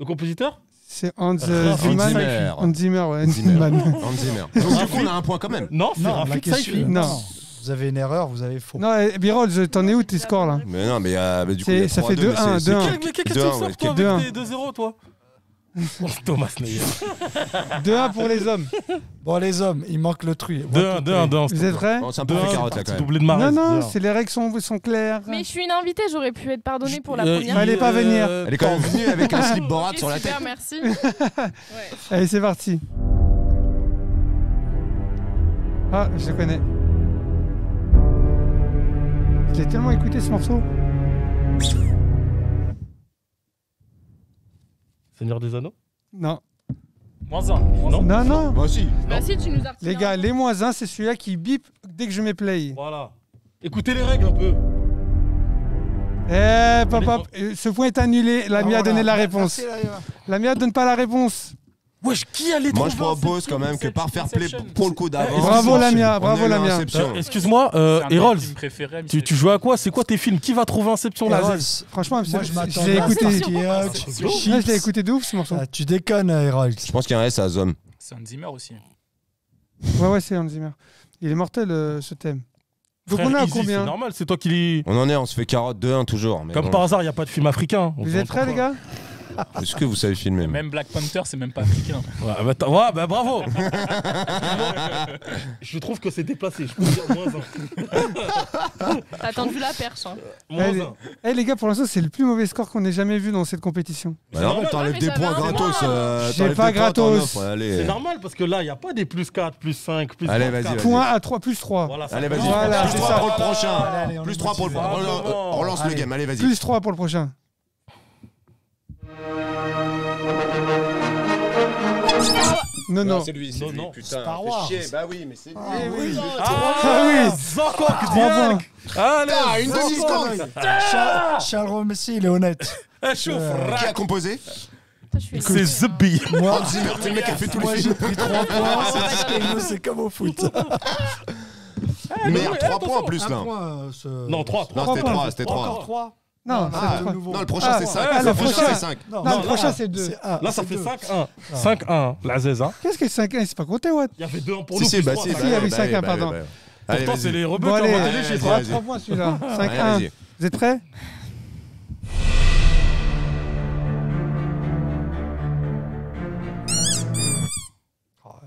Le compositeur? C'est Hans Hans Zimmer. Zimmer. Hans Zimmer, ouais. Hans Zimmer. Man. Hans Zimmer. Donc, du coup, on a un point quand même. Non, c'est Non, la Rafik question. Saifi. Non. Vous avez une erreur, vous avez faux. Non, Birol, t'en es où tes scores là? Mais non, mais du coup, il y a Ça fait 3-2, 2-1, mais c'est- 2-1. c'est- Mais qu'est-ce que tu 2-1, sors ouais, toi 2-1. avec des 2-0 toi? Thomas Neyer. 2-1 pour les hommes. Bon, les hommes, il manque le truc. 2-1. Vous êtes prêts? Bon, c'est un peu fait carotte là quand même. Doublé de Marais. Non, non, les règles sont claires. Mais je suis une invitée, j'aurais pu être pardonnée pour la Euh, première. Fallait pas venir. Elle est quand même venue avec un slip Borat Ok, sur la tête. super, merci. Ouais. Allez, c'est parti. Ah, je le connais. Je l'ai tellement écouté ce morceau. Seigneur des Anneaux? Non. -1. Non. Non, non. Moi aussi. Bah si, tu nous as retiré Les gars, les -1, c'est celui-là qui bip dès que je mets play. Voilà. Écoutez les règles un peu. Eh, papa, ce point est annulé. L'ami a donné la réponse. L'ami a donne pas la réponse. Wesh, qui allait Moi, je trouver propose quand même que par fair play pour le coup d'avant. Bravo, Lamia, on bravo, a eu Lamia. Inception. Excuse-moi, C'est un de mes Herold, films préférés, tu joues à quoi? C'est quoi tes films? Qui va trouver Inception là? Herold, Franchement, moi, je je m'attendais l'ai à écouté. ce qu'il y ait un- Je l'ai écouté de ouf ce morceau. Ah, tu déconnes, Herold. Je pense qu'il y a un S à Zom. C'est un Zimmer aussi. Ouais, c'est Hans Zimmer. Il est mortel ce thème. Donc Frère, on est à Easy, combien? C'est normal, c'est toi qui lis. On se fait carotte 2-1 toujours. Mais Comme bon. par hasard, il n'y a pas de film africain. Vous êtes prêts les gars? Est-ce que vous savez filmer? Même Black Panther, c'est même pas africain. Ouais, bah bravo. Je trouve que c'est déplacé. Je peux dire -1. T'as tendu la perche. Hein. Allez. -1. Eh les gars, pour l'instant, c'est le plus mauvais score qu'on ait jamais vu dans cette compétition. Bah non, mais t'enlèves mais des j'avais points un gratos. J'ai t'enlèves pas des points, t'en gratos. offres, allez. C'est normal parce que là, il n'y a pas des +4, +5, +4. Allez, vas-y, vas-y. Point à 3, plus 3. Voilà, ça Allez, fait- vas-y. Voilà, Plus c'est 3 ça. pour le prochain. Allez, on Plus est 3 pour le motivé. On relance le Allez. game, allez, vas-y. Plus 3 pour le prochain. Non, non. c'est lui, Non, non. putain. Star fais Wars. chier. Bah oui, mais c'est lui. oui. Ah oui, encore que 3 points. Allez, une Zanko. demi-seconde. Charles Romessi, il est honnête. Eh, chaud, Qui a composé? Putain, je suis C'est Zubi. Moi, Hans Zimmer, c'est le mec qui a fait tous moi les j'ai films. pris 3 points. C'est comme au foot. Mais il y a 3 points en plus là. Non, 3. Non, c'était 3, c'était Encore 3. 3. Non, Ah, c'est 3. non, le prochain c'est 5. ah, Le le prochain prochain. c'est 5. Non, le prochain, c'est 2. Là, ça fait 5-1. 5-1, la Zeza. Qu'est-ce que 5-1? C'est pas compté, what? Il y avait 2-1 pour Si, nous. si, plus bah trois, si. ça. il y avait bah, 5-1, bah, pardon. bah. Allez, Pourtant, c'est vas-y. les rebeux Bon, qui ont allez, inventé les chiffres. vas-y. 3 points celui-là. Allez, 5-1. vas-y. Vous êtes prêts?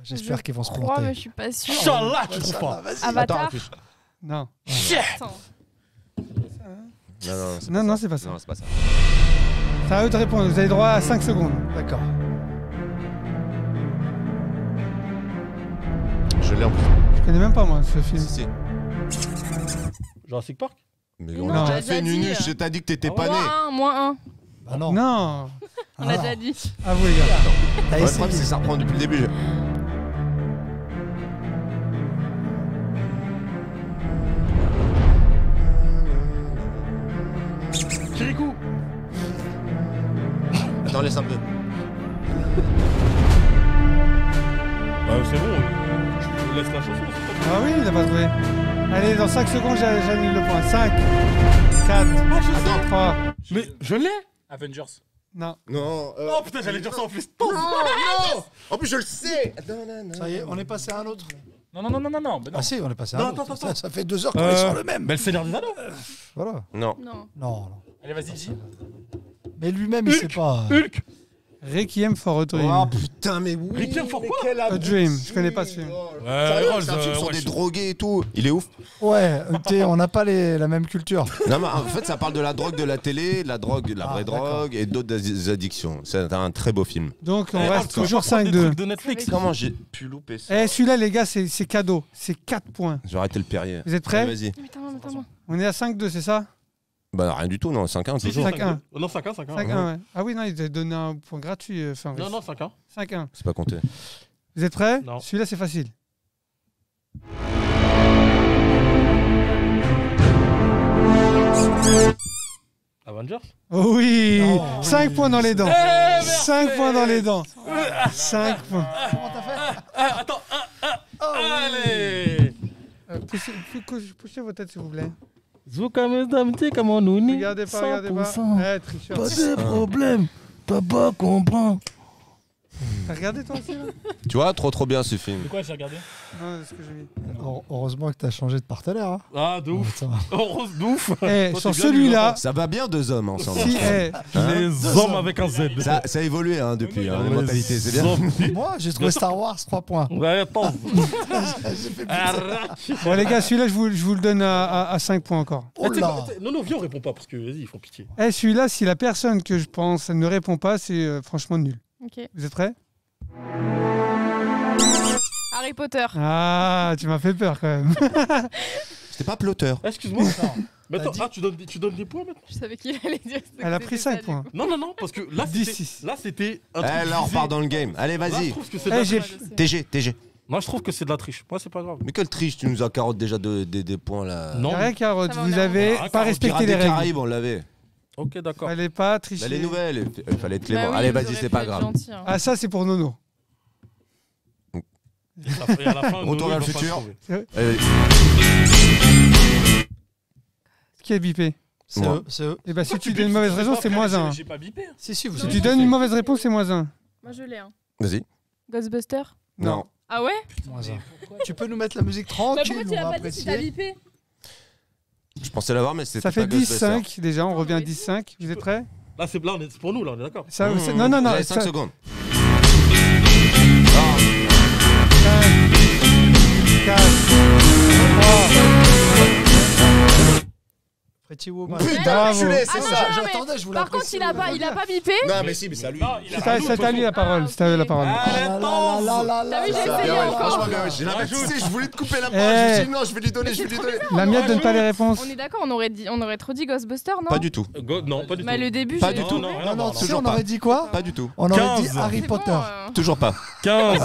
J'espère qu'ils vont se crois, mais planter. je suis pas sûre. Inch'Allah, tu trouves pas. Avatar. Non. Attends. Non, Non, c'est pas ça. Non, c'est pas ça. C'est à eux de répondre. Vous avez droit à 5 secondes. D'accord. Je l'ai en plus. Je connais même pas, moi, ce film. Si, si. Jurassic Park? Mais Non, on on a l'a déjà fait dit. Nunuche, je t'ai dit que t'étais pas né. -1. Bah non. Non. On l'a déjà dit. À vous, les gars. T'as Le essayé. problème, c'est que ça reprend depuis le début. Kirikou. Attends, laisse un peu. Bah, c'est bon. Je laisse la chanson. Ah oui, il a pas trouvé. Allez, dans 5 secondes, j'annule le point. 5, 4, Attends. 3. Mais je l'ai. Avengers. Non. Non. Oh putain, j'allais dire ça en plus. Non, non. En plus, je le sais. Ça y est, on est passé à un autre. Non, non, non, non, non, non. Ben non. Ah si, on est passé à Non, un autre. attends, attends. Ça fait 2 heures qu'on est sur le même. Mais le Seigneur des Anneaux. Voilà. Non. Non. Non, non. Allez, vas-y, dis. Mais lui-même, il sait pas. Hulk. Requiem for a Dream. Oh putain, mais oui. Requiem for quoi A Dream, je connais pas ce film. C'est un film sur des drogués et tout. Il est ouf. Ouais, on n'a pas la même culture. Non, mais en fait, ça parle de la drogue de la télé, de la drogue, de la vraie drogue et d'autres addictions. C'est un très beau film. Donc on Eh, reste tu vas toujours pas prendre des 5-2. trucs de Netflix. Comment j'ai pu louper ça? Eh, celui-là, les gars, c'est cadeau. C'est 4 points. J'ai arrêté le Perrier. Vous êtes prêts? Vas-y. Attends. On est à 5-2, c'est ça? Bah, rien du tout, non. 5-1, Si, toujours. 5-1. Non, 5-1, 5-1. 5-1, ouais. Ah oui, non, il t'a donné un point gratuit, Fabrice. Non, 5-1. 5-1. C'est pas compté. Vous êtes prêts? Non. Celui-là, c'est facile. Avengers. Oh oui, Oh, 5 oui. points dans les dents. Eh, 5 points dans les dents. 5 points. Comment t'as fait? Attends, allez. Poussez vos têtes, s'il vous plaît. Zouka mesdames, comment nous ni. Regardez pas, regardez pas. 100%. Eh, tricheur. Pas de problème. T'as pas comprendre. T'as regardé toi aussi là? Tu vois, trop bien ce film. De quoi j'ai regardé? Non, c'est ce que j'ai mis. Heureusement que t'as changé de partenaire. Hein. Ah, de ouf. Putain. Rose de ouf. Eh, Toi, sur t'es bien celui-là, Ça va bien, deux hommes ensemble. si, eh, Les hommes avec un Z. Ça a évolué depuis, hein, les Les mentalités, c'est bien. hommes. Moi, j'ai trouvé Star Wars 3 points. Ouais, attends. bon les gars, celui-là, je vous le donne à 5 points encore. Oh là. Non, viens, on répond pas parce que vas-y, ils font pitié. Eh, celui-là, si la personne que je pense ne répond pas, c'est franchement nul. Ok. Vous êtes prêts? Harry Potter. Ah, tu m'as fait peur quand même. C'était pas Plotter. Excuse-moi. Mais T'as attends, dit- tu donnes des points maintenant? Je savais qu'il allait dire ça. Elle a pris 5 points. Non, parce que là, 10-6. c'était un Eh, truc là, on visé. repart dans le game. Allez, Là, vas-y. je trouve que c'est de Eh, la j'ai- triche. TG. Moi, je trouve que c'est de la triche. Moi, c'est pas grave. Mais quelle triche, tu nous as carotte déjà des points là. Non. Rien carotte, Ça va, vous on est avez en- pas Ah, respecté Pirates les des règles. Caraïbes, on l'avait. Ok, d'accord. Fallait pas tricher. Bah, les nouvelles, il fallait être Bah clément. oui, Allez, vous vas-y, aurez c'est pu pas être grave. gentil, hein. Ah, ça, c'est pour Nono. Et à la fin, Retour Nono, vers le il va pas futur. trouver. Allez, Qui a bipé? C'est Moi. eux, c'est eux. Eh ben, si tu donnes une mauvaise raison, c'est moins 1. J'ai pas bipé. hein. Si, vous Si avez tu donnes une mauvaise réponse, c'est moins 1. Moi, je l'ai. Hein. Vas-y. Ghostbuster. Non. Ah ouais? moins un. Tu peux nous mettre la musique Bah tranquille, pourquoi on tu l'as va pas dit si t'as apprécier. bipé? Je pensais l'avoir, mais c'était Ça fait pas Ghostbusters. 10-5 déjà, on revient à 10-5. Vous êtes prêts? Là, c'est pour nous, là, on est d'accord. Ça, non, non, non. Allez, 5 secondes. 4, Pretty Woman. Putain, Bravo. enculé, c'est Ah, ça. non, mais J'attendais, je voulais Par contre, il a pas bipé. Non, mais si, mais c'est à lui. Non, il a c'est à lui la parole. C'est à lui la parole. Ah là là là là T'as vu, j'ai là essayé là. encore. Franchement, bien, j'ai la tu sais, je voulais te couper la Eh. parole. Je me suis dit, non, je vais lui donner. La miette donne pas les réponses. On est d'accord, on aurait trop dit Ghostbuster, non? Pas du tout. Non, pas du Bah, tout. le début, Pas j'ai du tout. trouvé. Non, Non, non, tu sais, toujours on pas. aurait dit quoi? Pas du tout. On aurait dit 15. Harry C'est bon, Potter. Toujours pas. 15.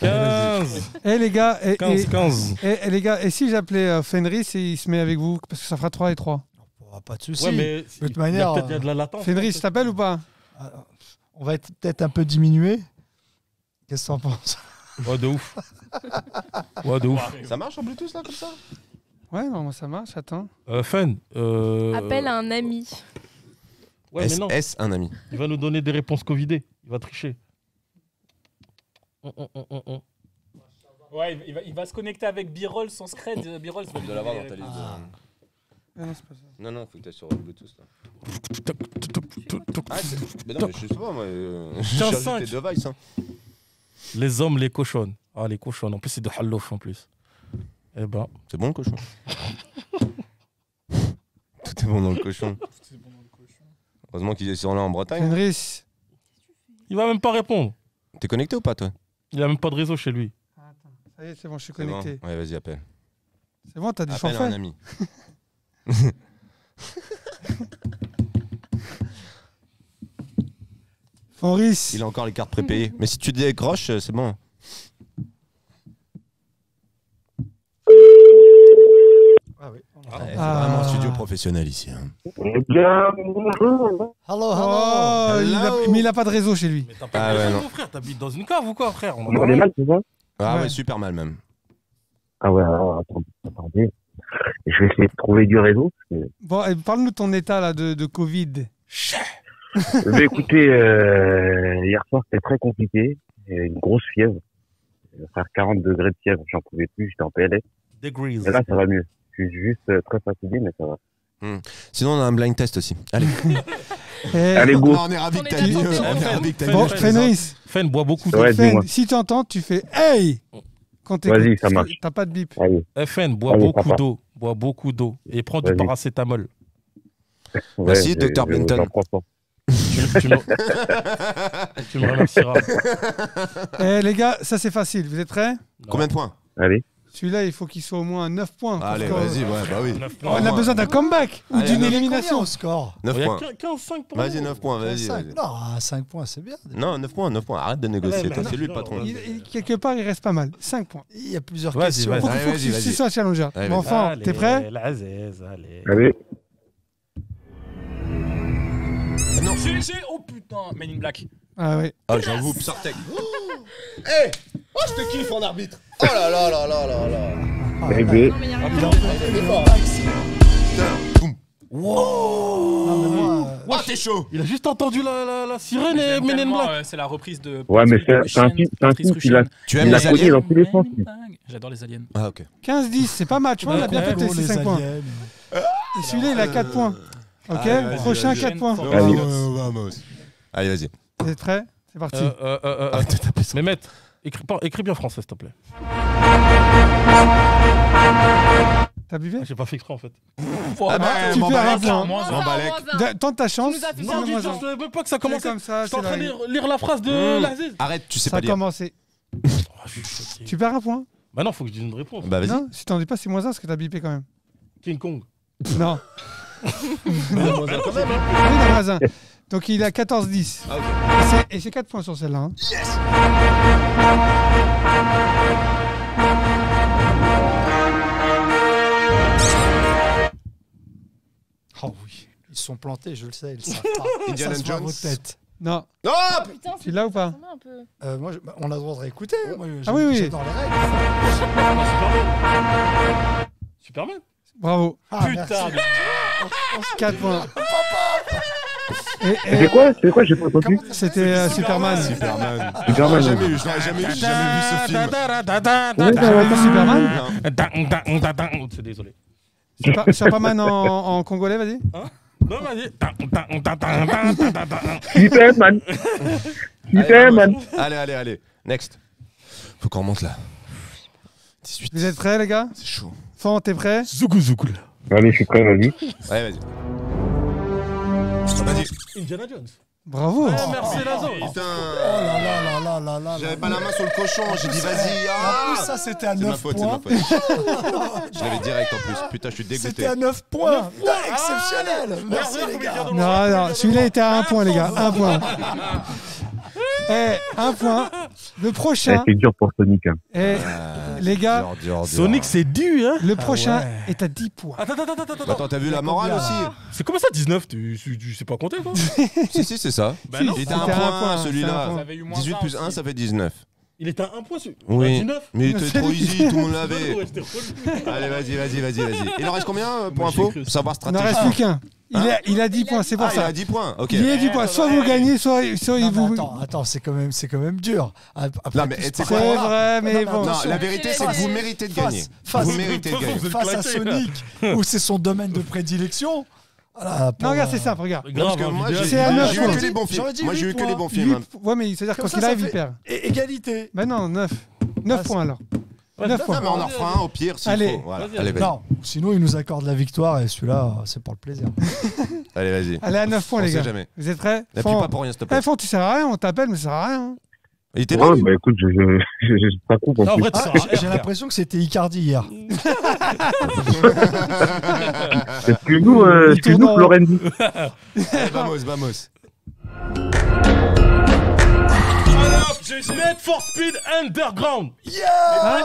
15. Eh les gars, 15. les gars, et si j'appelais Fenris et il se met avec vous, parce que ça fera 3 et 3. Oh, pas de souci. Ouais, mais De toute il y a manière, peut-être il y a de la latence. Fenris, je t'appelle ou pas? On va être peut-être un peu diminué. Qu'est-ce que t'en penses? Ouais, de ouf. Ouais, de ouf. Ça marche en Bluetooth là comme ça? Ouais, non, moi ça marche, attends. Fen. Appelle un ami. Ouais, mais non. Est-ce un ami? Il va nous donner des réponses Covidées. Il va tricher. Ouais, il va se connecter avec B-Roll sans scred. B-Roll, Tu dois l'avoir dans ta liste. Ah, non, c'est pas ça. Non, non, faut que tu sur Bluetooth là. Ah, mais non, mais je sais pas, moi. Je cherche 15-5. tes devices. Hein. Les hommes, les cochonnes. Ah, les cochonnes. En plus, c'est de Hallof en plus. Eh ben. C'est bon le cochon. Tout est bon dans le cochon. Heureusement qu'ils sont là en Bretagne. Fenris. Il va même pas répondre. T'es connecté ou pas toi? Il a même pas de réseau chez lui. Ça y est, c'est bon, je suis C'est bon. connecté. Ouais, vas-y, appelle. C'est bon, t'as du Appelle un forfait. ami. Fenris. Il a encore les cartes prépayées. Mais si tu décroches, c'est bon. Ah oui. C'est vraiment un studio professionnel ici. Hein. Hello, Oh, Hello. mais il a pas de réseau chez lui. Mais t'as pas Ah de ouais, réseau, non. frère. T'habites dans une cave ou quoi, frère? On Vous m'entendez mal, c'est ça? Ah ouais, Ouais. super mal même. Ah ouais, alors, attendez. Je vais essayer de trouver du réseau. Bon, parle-nous de ton état là de Covid. Mais écoutez, hier soir, c'était très compliqué. Une grosse fièvre. Faire 40 degrés de fièvre, j'en pouvais plus, j'étais en PLS. Degrees. Et là, ça va mieux. Je suis juste très fatigué, mais ça va. Sinon, on a un blind test aussi. Allez. Allez, go. Non, on est ravis que t'as dit. On est On est ravis que t'as dit. Bon, Fenris, Fen boit beaucoup d'eau. Ouais, Fen, dis-moi. si tu entends, tu fais hey quand t'écoutes. Vas-y, ça Parce que marche. T'as pas de bip. Allez, FN, bois Allez, beaucoup papa. d'eau. Bois beaucoup d'eau. Et prends du Vas-y. paracétamol. Merci, ouais, Dr. Benton. j'en prends pas. Tu me... tu me remercieras. Eh les gars, ça c'est facile. Vous êtes prêts? Combien de points? Allez. Celui-là, il faut qu'il soit au moins à 9 points. pour Allez, que- vas-y, ouais, bah oui. 9 On a besoin d'un comeback ou Allez, d'une neuf. élimination. Au score 9 Il y a points. 15, 5 points. Vas-y, 9 points, vas-y. 5. vas-y. Non, 5 points, c'est bien. Non, 9 points, 9 points. Arrête de négocier, Ouais, toi. bah, C'est lui le non, patron. Quelque part, il reste pas mal. 5 points. Il y a plusieurs Vas-y, questions. vas-y. Faut que Allez, vas-y, tu vas-y. sois un challenger. Allez, Mon vas-y. enfant, t'es prêt? La zèze, allez. Allez. Non, oh putain, Men in Black. Ah oui. Ah, j'avoue, Psartek. Eh Oh, je te kiffe en arbitre. Oh là là là là là là. Bébé. Non, mais il y a rien. Boum. Non, mais moi, Oh, t'es chaud. Il a juste entendu la sirène et J'aime Men in tellement, Black. c'est la reprise de. Ouais, mais c'est un Russian, film Patrice qu'il a. Russian. Tu Il aimes l'a les connu aliens dans tous les sens. lui. J'adore les aliens. Ah, ok. 15-10, c'est pas mal. Tu vois, on a bien Ouais, fêté oh, ces les 5 points. aliens. Et celui-là, il a 4 points. Ok, Allez, vas-y, prochain vas-y. 4 points. Allez. Vamos. Allez, vas-y. Vous êtes prêts? C'est parti. Arrête de taper ça. Mehmet, écris bien français, s'il te plaît. T'as buvé? J'ai pas fait exprès en fait. Ah bah, tu m'en perds un balèque. point. Moins M'en balèque. Tente ta chance. Tu nous as fait Non, faire moi, du j'en- temps. Je savais même pas que ça C'est commençait. comme ça. J'étais en c'est train la de règle. lire la phrase de l'Aziz. Arrête, tu sais Ça pas a lire. commencé. Oh, je suis choqué. Tu perds un point. Bah non, faut que je dise une réponse. Bah, vas-y. Non, si t'en dis pas, c'est moins 1 parce que t'as bipé quand même. King Kong. Non. Bah non, quand même. Hein. Oui, dans le voisin. Donc il a 14-10. Ah, ok. Et c'est 4 points sur celle-là. Hein. Oh oui, ils se sont plantés, je le sais. Ils le savent pas. Indiana Ça se voit à Jones. vos têtes. Non. Oh Putain, Tu l'as ou pas? ça ressemble un peu. Moi, on a le droit de réécouter. Moi, Ah oui, oui. j'adore les règles. Superman. Bravo. Ah, Putain, merci. 4 points. C'était quoi? C'était quoi? J'ai pas entendu. C'était Superman. Superman. Superman. Je l'aurais jamais vu ce film. T'avais vu Superman? Non. C'est désolé. Superman en congolais, vas-y. Non, vas-y. Superman. Superman. Allez. Next. Faut qu'on remonte là. 18. Vous êtes prêts, les gars? C'est chaud. Fan, t'es prêt? Allez, je suis prêt, vas-y. Ouais, vas-y. Vas-y. Indiana Jones. Bravo. Ouais, merci Lazo. Putain. Oh là là là là là là. J'avais pas la main sur le cochon, j'ai dit vas-y. En Ah plus, ça, c'était à c'est ma 9 faute, c'est ma points. faute. Je l'avais direct en plus. Putain, je suis C'était dégoûté. à 9 points. Exceptionnel. Merci, les gars. Non, celui-là était à 1 point, les gars. 1 point. 1 point. Le Eh, prochain. c'est dur pour Sonic. Hein. Les gars, Dur. Sonic, c'est dû, hein. le prochain ouais. est à 10 points. Attends. Attends, t'as vu la morale aussi? C'est comment ça, 19? Tu sais pas compter, toi? Si, c'est ça. Bah non. Il était à C'était 1 un point, point, c'était un celui-là. point. Ça avait eu moins 18 un plus 1, aussi. ça fait 19. Il était à 1 point, celui. Oui. 19. Mais il était trop easy, tout le monde l'avait. Ouais, c'était relou. Allez, vas-y. Il en reste combien pour Moi, j'ai info? cru. Pour savoir Il n'en stratégie. reste plus qu'un. Il a 10 points, c'est pour Ah, il ça. a 10 points. Ok. Il a 10 points. Soit vous gagnez, soit Non, il mais vous. attends, c'est quand même dur. Après Non, mais tout ce c'est C'est parcours-là- vrai, mais Non, bon. Non, attention. la vérité, c'est que vous méritez de gagner. Face- Vous méritez de gagner. Face à Sonic, où c'est son domaine de prédilection. Voilà, pour, Non, regarde, c'est simple, regarde. Non, parce que moi, j'ai C'est à neuf j'ai eu points. que les bons films. J'aurais dit Moi, j'ai eu huit que les points. bons films. Ouais, mais c'est-à-dire Comme quand il ça arrive, fait il perd. égalité. Bah non, 9. 9 Ah, points alors. Ouais, 9 non, points. Non, mais on en fera un au pire s'il Allez. faut. Voilà. Vas-y, Allez, vas-y. Non, sinon il nous accorde la victoire et celui-là, c'est pour le plaisir. Allez, vas-y. Allez, à 9 points, On les sait gars. jamais. Vous êtes prêts? N'appuie pas pour rien, s'il te plaît. Fond, tu sers à rien, on t'appelle, mais ça sert à rien. Il était là, Ouais, lui. bah écoute, ça coupe en Non, en plus. vrai, tu Ah, sers à rien, j'ai frère. l'impression que c'était Icardi hier. Excuse-nous, tourne en- Florenzi. Allez, vamos. Alors, j'ai Need for Speed Underground. Ah,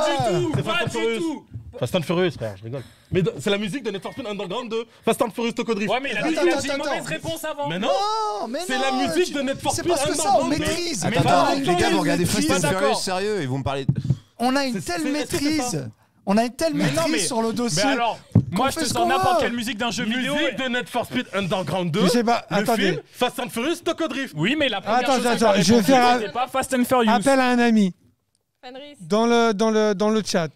C'est Fast and Furious. Fast and Furious, frère, je rigole. Mais c'est la musique de Need for Speed Underground de Fast and Furious Toko Drift. Ouais, mais il a dit Attends, une attends, mauvaise attends. réponse avant. Mais non, Non, mais c'est non, la musique de Need for C'est Speed parce que ça, on Underground. maîtrise. Mais Attends, pas les longtemps, gars, il vous regardez maîtrise. Fast and D'accord. Furious, sérieux, et vous me parlez. On a une C'est- telle c'est- maîtrise. On a une telle Mais non, maîtrise mais- sur le Mais dossier. alors, moi je te fait ce sors qu'on n'importe veut. quelle musique d'un jeu vidéo. Musique et- de Need for Speed Underground 2. Je sais pas, le attendez. film Fast and Furious Toko Drift. Oui, mais la première Attends, chose attends, que je vais t'as faire répondu, c'était pas Fast and Furious. Appelle à un ami Fenris. dans le chat.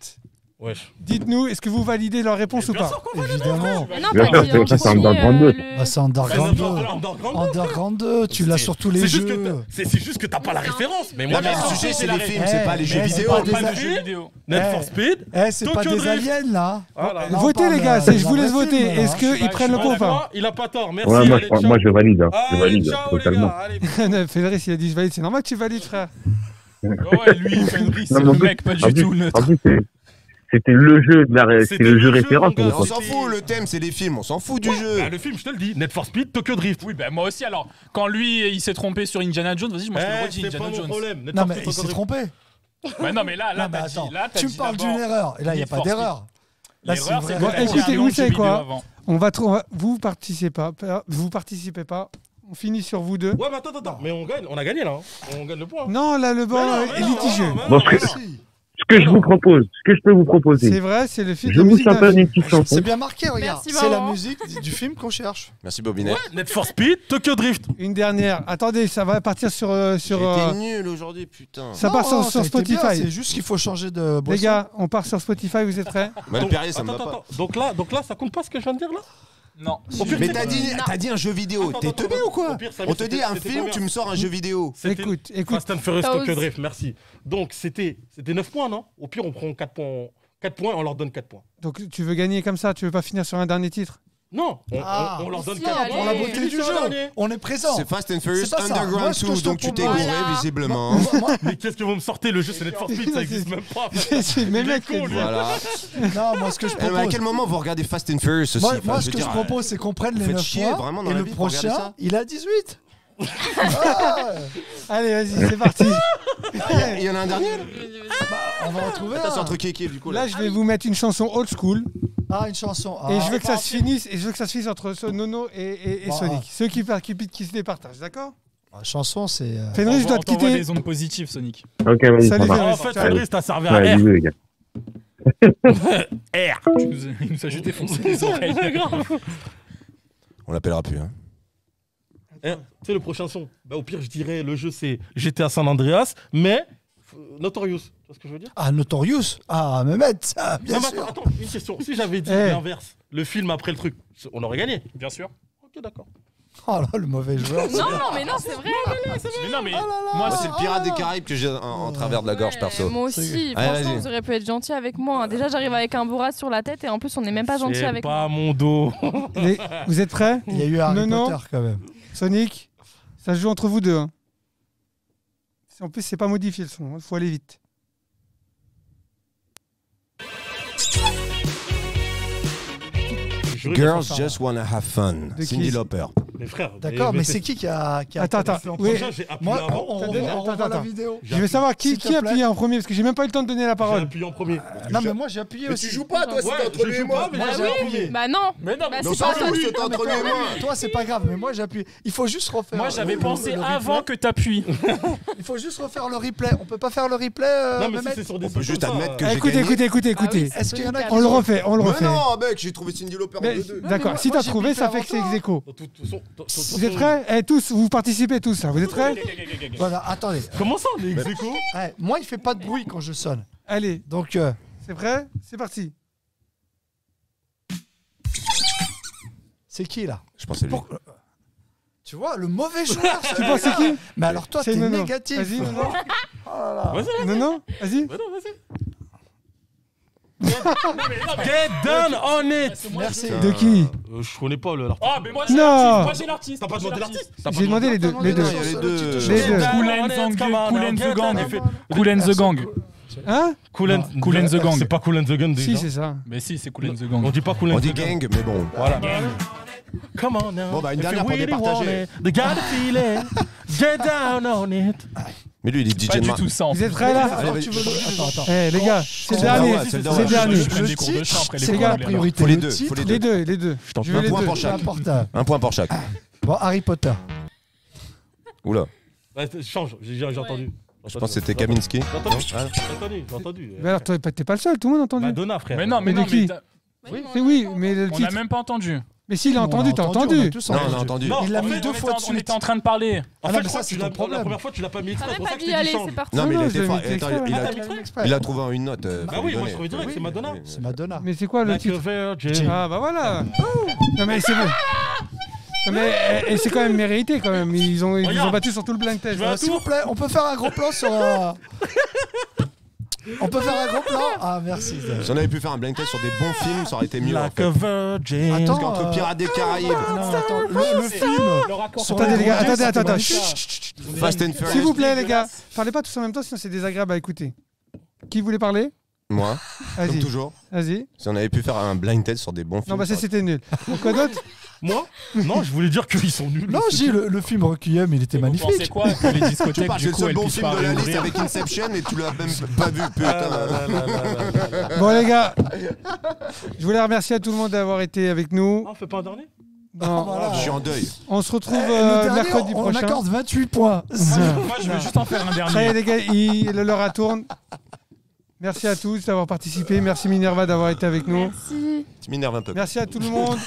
Wesh. Dites-nous, est-ce que vous validez leur réponse ou pas? Évidemment. Mais non, Bien t'as sûr, dit ça, c'est Underground 2. Bah, c'est Underground 2. Underground 2. Underground 2, tu l'as sur tous les jeux. C'est juste que t'as pas la référence. Mais moi, Non, mais j'ai le sujet, c'est les films, Eh, c'est pas les jeux mais c'est vidéo. pas des Pas de a- jeux vidéo. Need Eh. for Speed. Eh, c'est pas Tokyo des Drift. aliens là. Voilà. Là, on Votez parle, les gars, je vous laisse d'un vrai voter. film, là. Est-ce qu'ils prennent le point ou pas? Il a pas tort. Merci. Ouais, allez, ciao. moi, je valide. Hein. Je Allez, valide, ciao, les totalement. gars. Allez. Fédéric, il a dit je valide, c'est normal que tu valides, frère. Ouais, lui, il fait une brise, Non, c'est mais en le plus- mec, pas En du tout plus, neutre. en plus, c'était le jeu de la C'était c'est le jeu le jeu, référence. mon gars. On s'en fout, le thème, c'est les films, on s'en fout du jeu. Bah, le film, je te le dis. Need for Speed, Tokyo Drift. Oui, bah moi aussi, alors, quand lui, il s'est trompé sur Indiana Jones, vas-y, moi je te le Eh, redis, c'est pas Indiana mon Jones. problème. Need Non, for mais Speed, il Tokyo s'est Drift. trompé. Ouais, non, mais là, Non, mais t'as attends, dit, là, t'as tu dit me parles d'abord- d'une erreur. Et là, il n'y a Need pas for d'erreur. Là, c'est L'erreur, vrai. c'est Bon, que t'as dit écoutez, un nom vous de savez jeu quoi vidéo avant. Vous participez pas. Vous participez pas. On finit sur vous deux. Ouais, mais attends. Mais on gagne. On a gagné là. hein. On gagne le point. Non, là, le banc Mais est non, litigieux. mais non, Bon, mais non. Ce que je vous propose, ce que je peux vous proposer, C'est vrai, c'est le film je de vous musique d'un chantonne film. une petite chanson. C'est bien marqué, regarde. Merci, C'est la maman. musique du film qu'on cherche. Merci Bobinette. Need for Speed, Tokyo Drift. Une dernière. Attendez, ça va partir sur. J'étais nul aujourd'hui, putain. Ça part sur ça a été bien, Spotify. C'est juste qu'il faut changer de boisson. Les gars, on part sur Spotify, vous êtes prêts? Bah, le Perrier, ça me va pas. Donc là, ça compte pas ce que je viens de dire là? Non. Au pire, Mais c'est- t'as dit un jeu vidéo, Attends, t'es attends, teubé attends. ou quoi? Au pire, ça On te dit un c'était film, combien tu me sors un jeu vidéo. C'était Écoute. Fast and Furious T'as Tokyo osé. Drift, merci. Donc c'était 9 points, non? Au pire, on prend 4 points. 4 points, on leur donne 4 points. Donc tu veux gagner comme ça, tu veux pas finir sur un dernier titre? Non, Ah. on leur donne Si, 4 allez. points. Pour la Allez, beauté du Finissez jeu. le dernier. On est présent. C'est Fast and Furious C'est pas ça. Moi, Underground ce que 2, je te donc tu t'es propose- gouré Voilà. visiblement. Mais qu'est-ce que vous me sortez? Le jeu, c'est Need for Speed, ça existe même pas. C'est mes mecs qui con, lui. Voilà. Non, moi, ce que je Mais à propose. quel moment vous regardez Fast and Furious aussi? Moi, Enfin, ce que veux je dire, propose, c'est qu'on prenne vous les faites 9 chier, points. vraiment, dans Et la le vie, pour regarder prochain, ça. il a 18. Ah, Allez, vas-y, c'est parti. Il y en a un dernier là? on va retrouver. Attends, c'est un. entre qui et qui du coup là? Là, je vais vous mettre une chanson old school Ah, une chanson. et Ah. je veux que ça se finisse. Et je veux que ça se finisse entre Nono et Bon, Sonic. ah. Ceux qui se départagent, d'accord? La chanson, c'est. Fenris, je dois te t'envoie quitter. des ondes positives, Sonic. Ok, vas-y, Salut, ça Fenris. va. En fait, Allez. Fabrice, t'as servi à Ouais, R. bisous, les gars. R. Il nous a juste défoncé les oreilles. On l'appellera plus. Hein. Tu sais, le prochain son, bah, au pire, je dirais le jeu, c'est GTA San Andreas, mais Notorious. Tu vois ce que je veux dire? Ah, Notorious. Ah, Mehmet, ça, bien Non, mais sûr. attends, une question. Si j'avais dit Eh. l'inverse, le film après le truc, on aurait gagné. Bien sûr. Ok, d'accord. Oh là, le mauvais joueur. Non, mais non, c'est vrai. Mais non, mais Oh là là. Moi, c'est le pirate des Caraïbes que j'ai en travers de la gorge Ouais, perso. Moi aussi, Allez, franchement, vas-y. vous auriez pu être gentil avec moi. Déjà, j'arrive avec un bourrade sur la tête et en plus, on n'est même pas gentil C'est avec pas moi. mon dos. Vous êtes prêts? Il y a eu Harry Nono, Potter quand même. Sonic, ça se joue entre vous deux. Hein. En plus, c'est pas modifié le son, il faut aller vite. Je jure, Girls ça. just wanna have fun. De Cindy qui? Lauper. mes frères. D'accord, mais c'est qui a Attends, attends. C'est en Oui. prochain, j'ai appuyé Moi, avant. on Attends, revoit la attends. vidéo. Je veux savoir qui S'il te a plaît. appuyé en premier parce que j'ai même pas eu le temps de donner la J'ai parole. appuyé en premier. Non, mais moi j'ai appuyé Mais aussi. tu joues pas, toi, Ouais, c'est entre je lui et joue moi. pas, mais Moi, j'ai j'ai appuyé. Bah non. Mais non, Bah, Non, c'est ça pas fout, toi. c'est entre lui et moi. Toi, c'est pas grave, mais moi j'ai appuyé. Il faut juste refaire. moi j'avais le- pensé le replay. avant que t'appuies. Il faut juste refaire le replay. On peut pas faire le replay, Non, mais si Mehmet c'est sur des On peut sites juste comme ça, admettre que euh, j'ai Écoutez, gagné. écoutez, écoutez, Ah oui, écoutez. c'est Est-ce qu'il y en a Sonic qui On le sont- refait, on le Mais refait. non, mec, j'ai trouvé Cindy Lauper en Mais- 2-2. D'accord, moi- si moi, t'as j'ai trouvé, bipé ça fait avant que c'est toi. ex aequo. Vous Vous êtes prêts? Eh, tous, vous participez tous, là. Vous êtes prêts? Voilà, attendez. Comment ça, les ex-aequo? Ouais, moi, il fait pas de bruit quand je sonne. Allez, Donc, c'est prêt? C'est parti. c'est qui là Je pensais lui. Pour- Tu vois, le mauvais joueur. Tu penses c'est qui? Mais alors toi, C'est t'es Nono. négatif. Vas-y, Nono. Vas-y, Non, non, vas-y. vas-y. Get down on it! Merci. De qui? Je connais pas l'artiste. Ah, mais moi Non. j'ai l'artiste. T'as pas demandé l'artiste? J'ai demandé les deux. Les deux. Il y a les deux. Les deux. Cool and the Gang. Cool and the Gang. Cool and the Gang. Hein? Cool and Cool and the Gang. C'est pas Cool and the Gun Si, déjà. c'est ça. Mais si, c'est Cool and the Gang. On dit pas Cool and On the dit Gang. gang, mais bon. Voilà. Come on now. Bon, bah, une If dernière you pour really départager. want it, they got a feeling. Get down on it. Mais lui, il est Pas DJ de du Mar- tout ça. en Vous fait. êtes prêts là? Allez, vas-y. Attends. Eh les gars, c'est le C'est le dernier. dernier, C'est c'est le le dernier. Je prends des cours de chant après les C'est cours gars, de l'air. priorité. Faut les le deux, titre, faut les Les deux. deux, les deux. t'en Je veux Un les point deux. pour peu chaque. importe. Un point pour chaque. Bon, Harry Potter. Oula, Ouais, change, j'ai entendu. je pense que c'était Kaminski. J'ai entendu. Non Ah. J'ai entendu. Mais alors, toi, t'es pas le seul, tout le monde a entendu. Madonna, frère. Mais non, mais Mais de non, qui? mais C'est oui, mais le on a titre. même pas entendu. Mais s'il a entendu, t'as entendu. Non, on a entendu. Il l'a mis 2 fois de On suite. était en train de parler. En non, fait, mais je crois ça, que c'est tu ton l'as- problème. la première fois, tu l'as pas mis exprès. T'as C'est même pour ça pas que je dit, t'ai dit allez, change. c'est parti. Non, mais il a je été l'ai fort. mis exprès, Attends, ouais. il Ah, a- t'as mis exprès il a trouvé une note. Bah oui, moi je trouvais direct, c'est Madonna. C'est Madonna. Mais c'est quoi le Like a titre virgin. Ah bah voilà. Non mais c'est bon. Non, mais et c'est quand même mérité quand même. Ils ont Regarde. battu sur tout le blind test. Je veux un S'il vous plaît, on peut faire un gros plan sur On peut faire un gros plan. Ah, merci. Si on avait pu faire un blind test sur des bons films, ça aurait été mieux. En Like fait. a virgin. Attends, Parce qu'entre Pirates des Caraïbes, Non, attends, le film. Sur Attendez les gars, Roger, attendez. c'était Chut, magnifique. chut, chut. Fast and Furious. S'il vous plaît les gars, parlez pas tous en même temps sinon c'est désagréable à écouter. Qui voulait parler? Moi, comme Vas-y, toujours. vas-y. Si on avait pu faire un blind test sur des bons films. Non bah ça ça c'était nul. Donc, quoi d'autre? Moi Non, je voulais dire qu'ils sont nuls. Non, C'est j'ai tout. le film Requiem, il était Vous pensez magnifique. quoi que les Tu discothèques, parles, du c'est le coup, seul elles bon puissent film pas de la liste réouvrir avec Inception et tu l'as même pas vu, Ah putain. là là là là. Bon les gars, je voulais remercier à tout le monde d'avoir été avec nous. Ah, on fait pas un dernier Non, Voilà. Je suis en deuil. on se retrouve Le dernier, mercredi on prochain. accorde 28 points. Moi, je veux juste en faire un Ça y est dernier. les gars, l'heure tourne. Merci à tous d'avoir participé. Merci Minerva d'avoir été avec nous. Merci. Tu m'énerves un peu. Merci à tout le monde.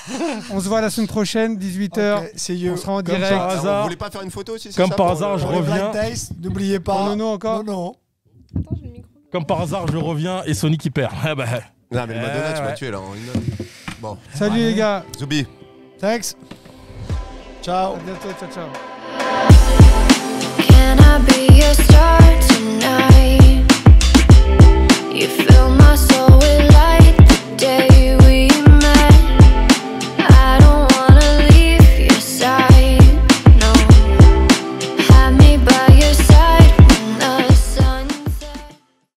On se voit la semaine prochaine, 18h. Ok, c'est you. On sera en Comme direct. par hasard. Vous voulez pas faire une photo aussi c'est Comme ça, par pour hasard, le- je Pour les reviens. blind taste, n'oubliez pas. Pour Nono encore. Non. Attends, j'ai le micro. Comme par hasard, je reviens et Sony qui perd. Ah bah. Non, mais le Madonna, tu m'as Ouais. tué là. En une... Bon, Salut les gars. Zoubi. Thanks. Ciao. À bientôt. Ciao ciao. Can I be your star tonight?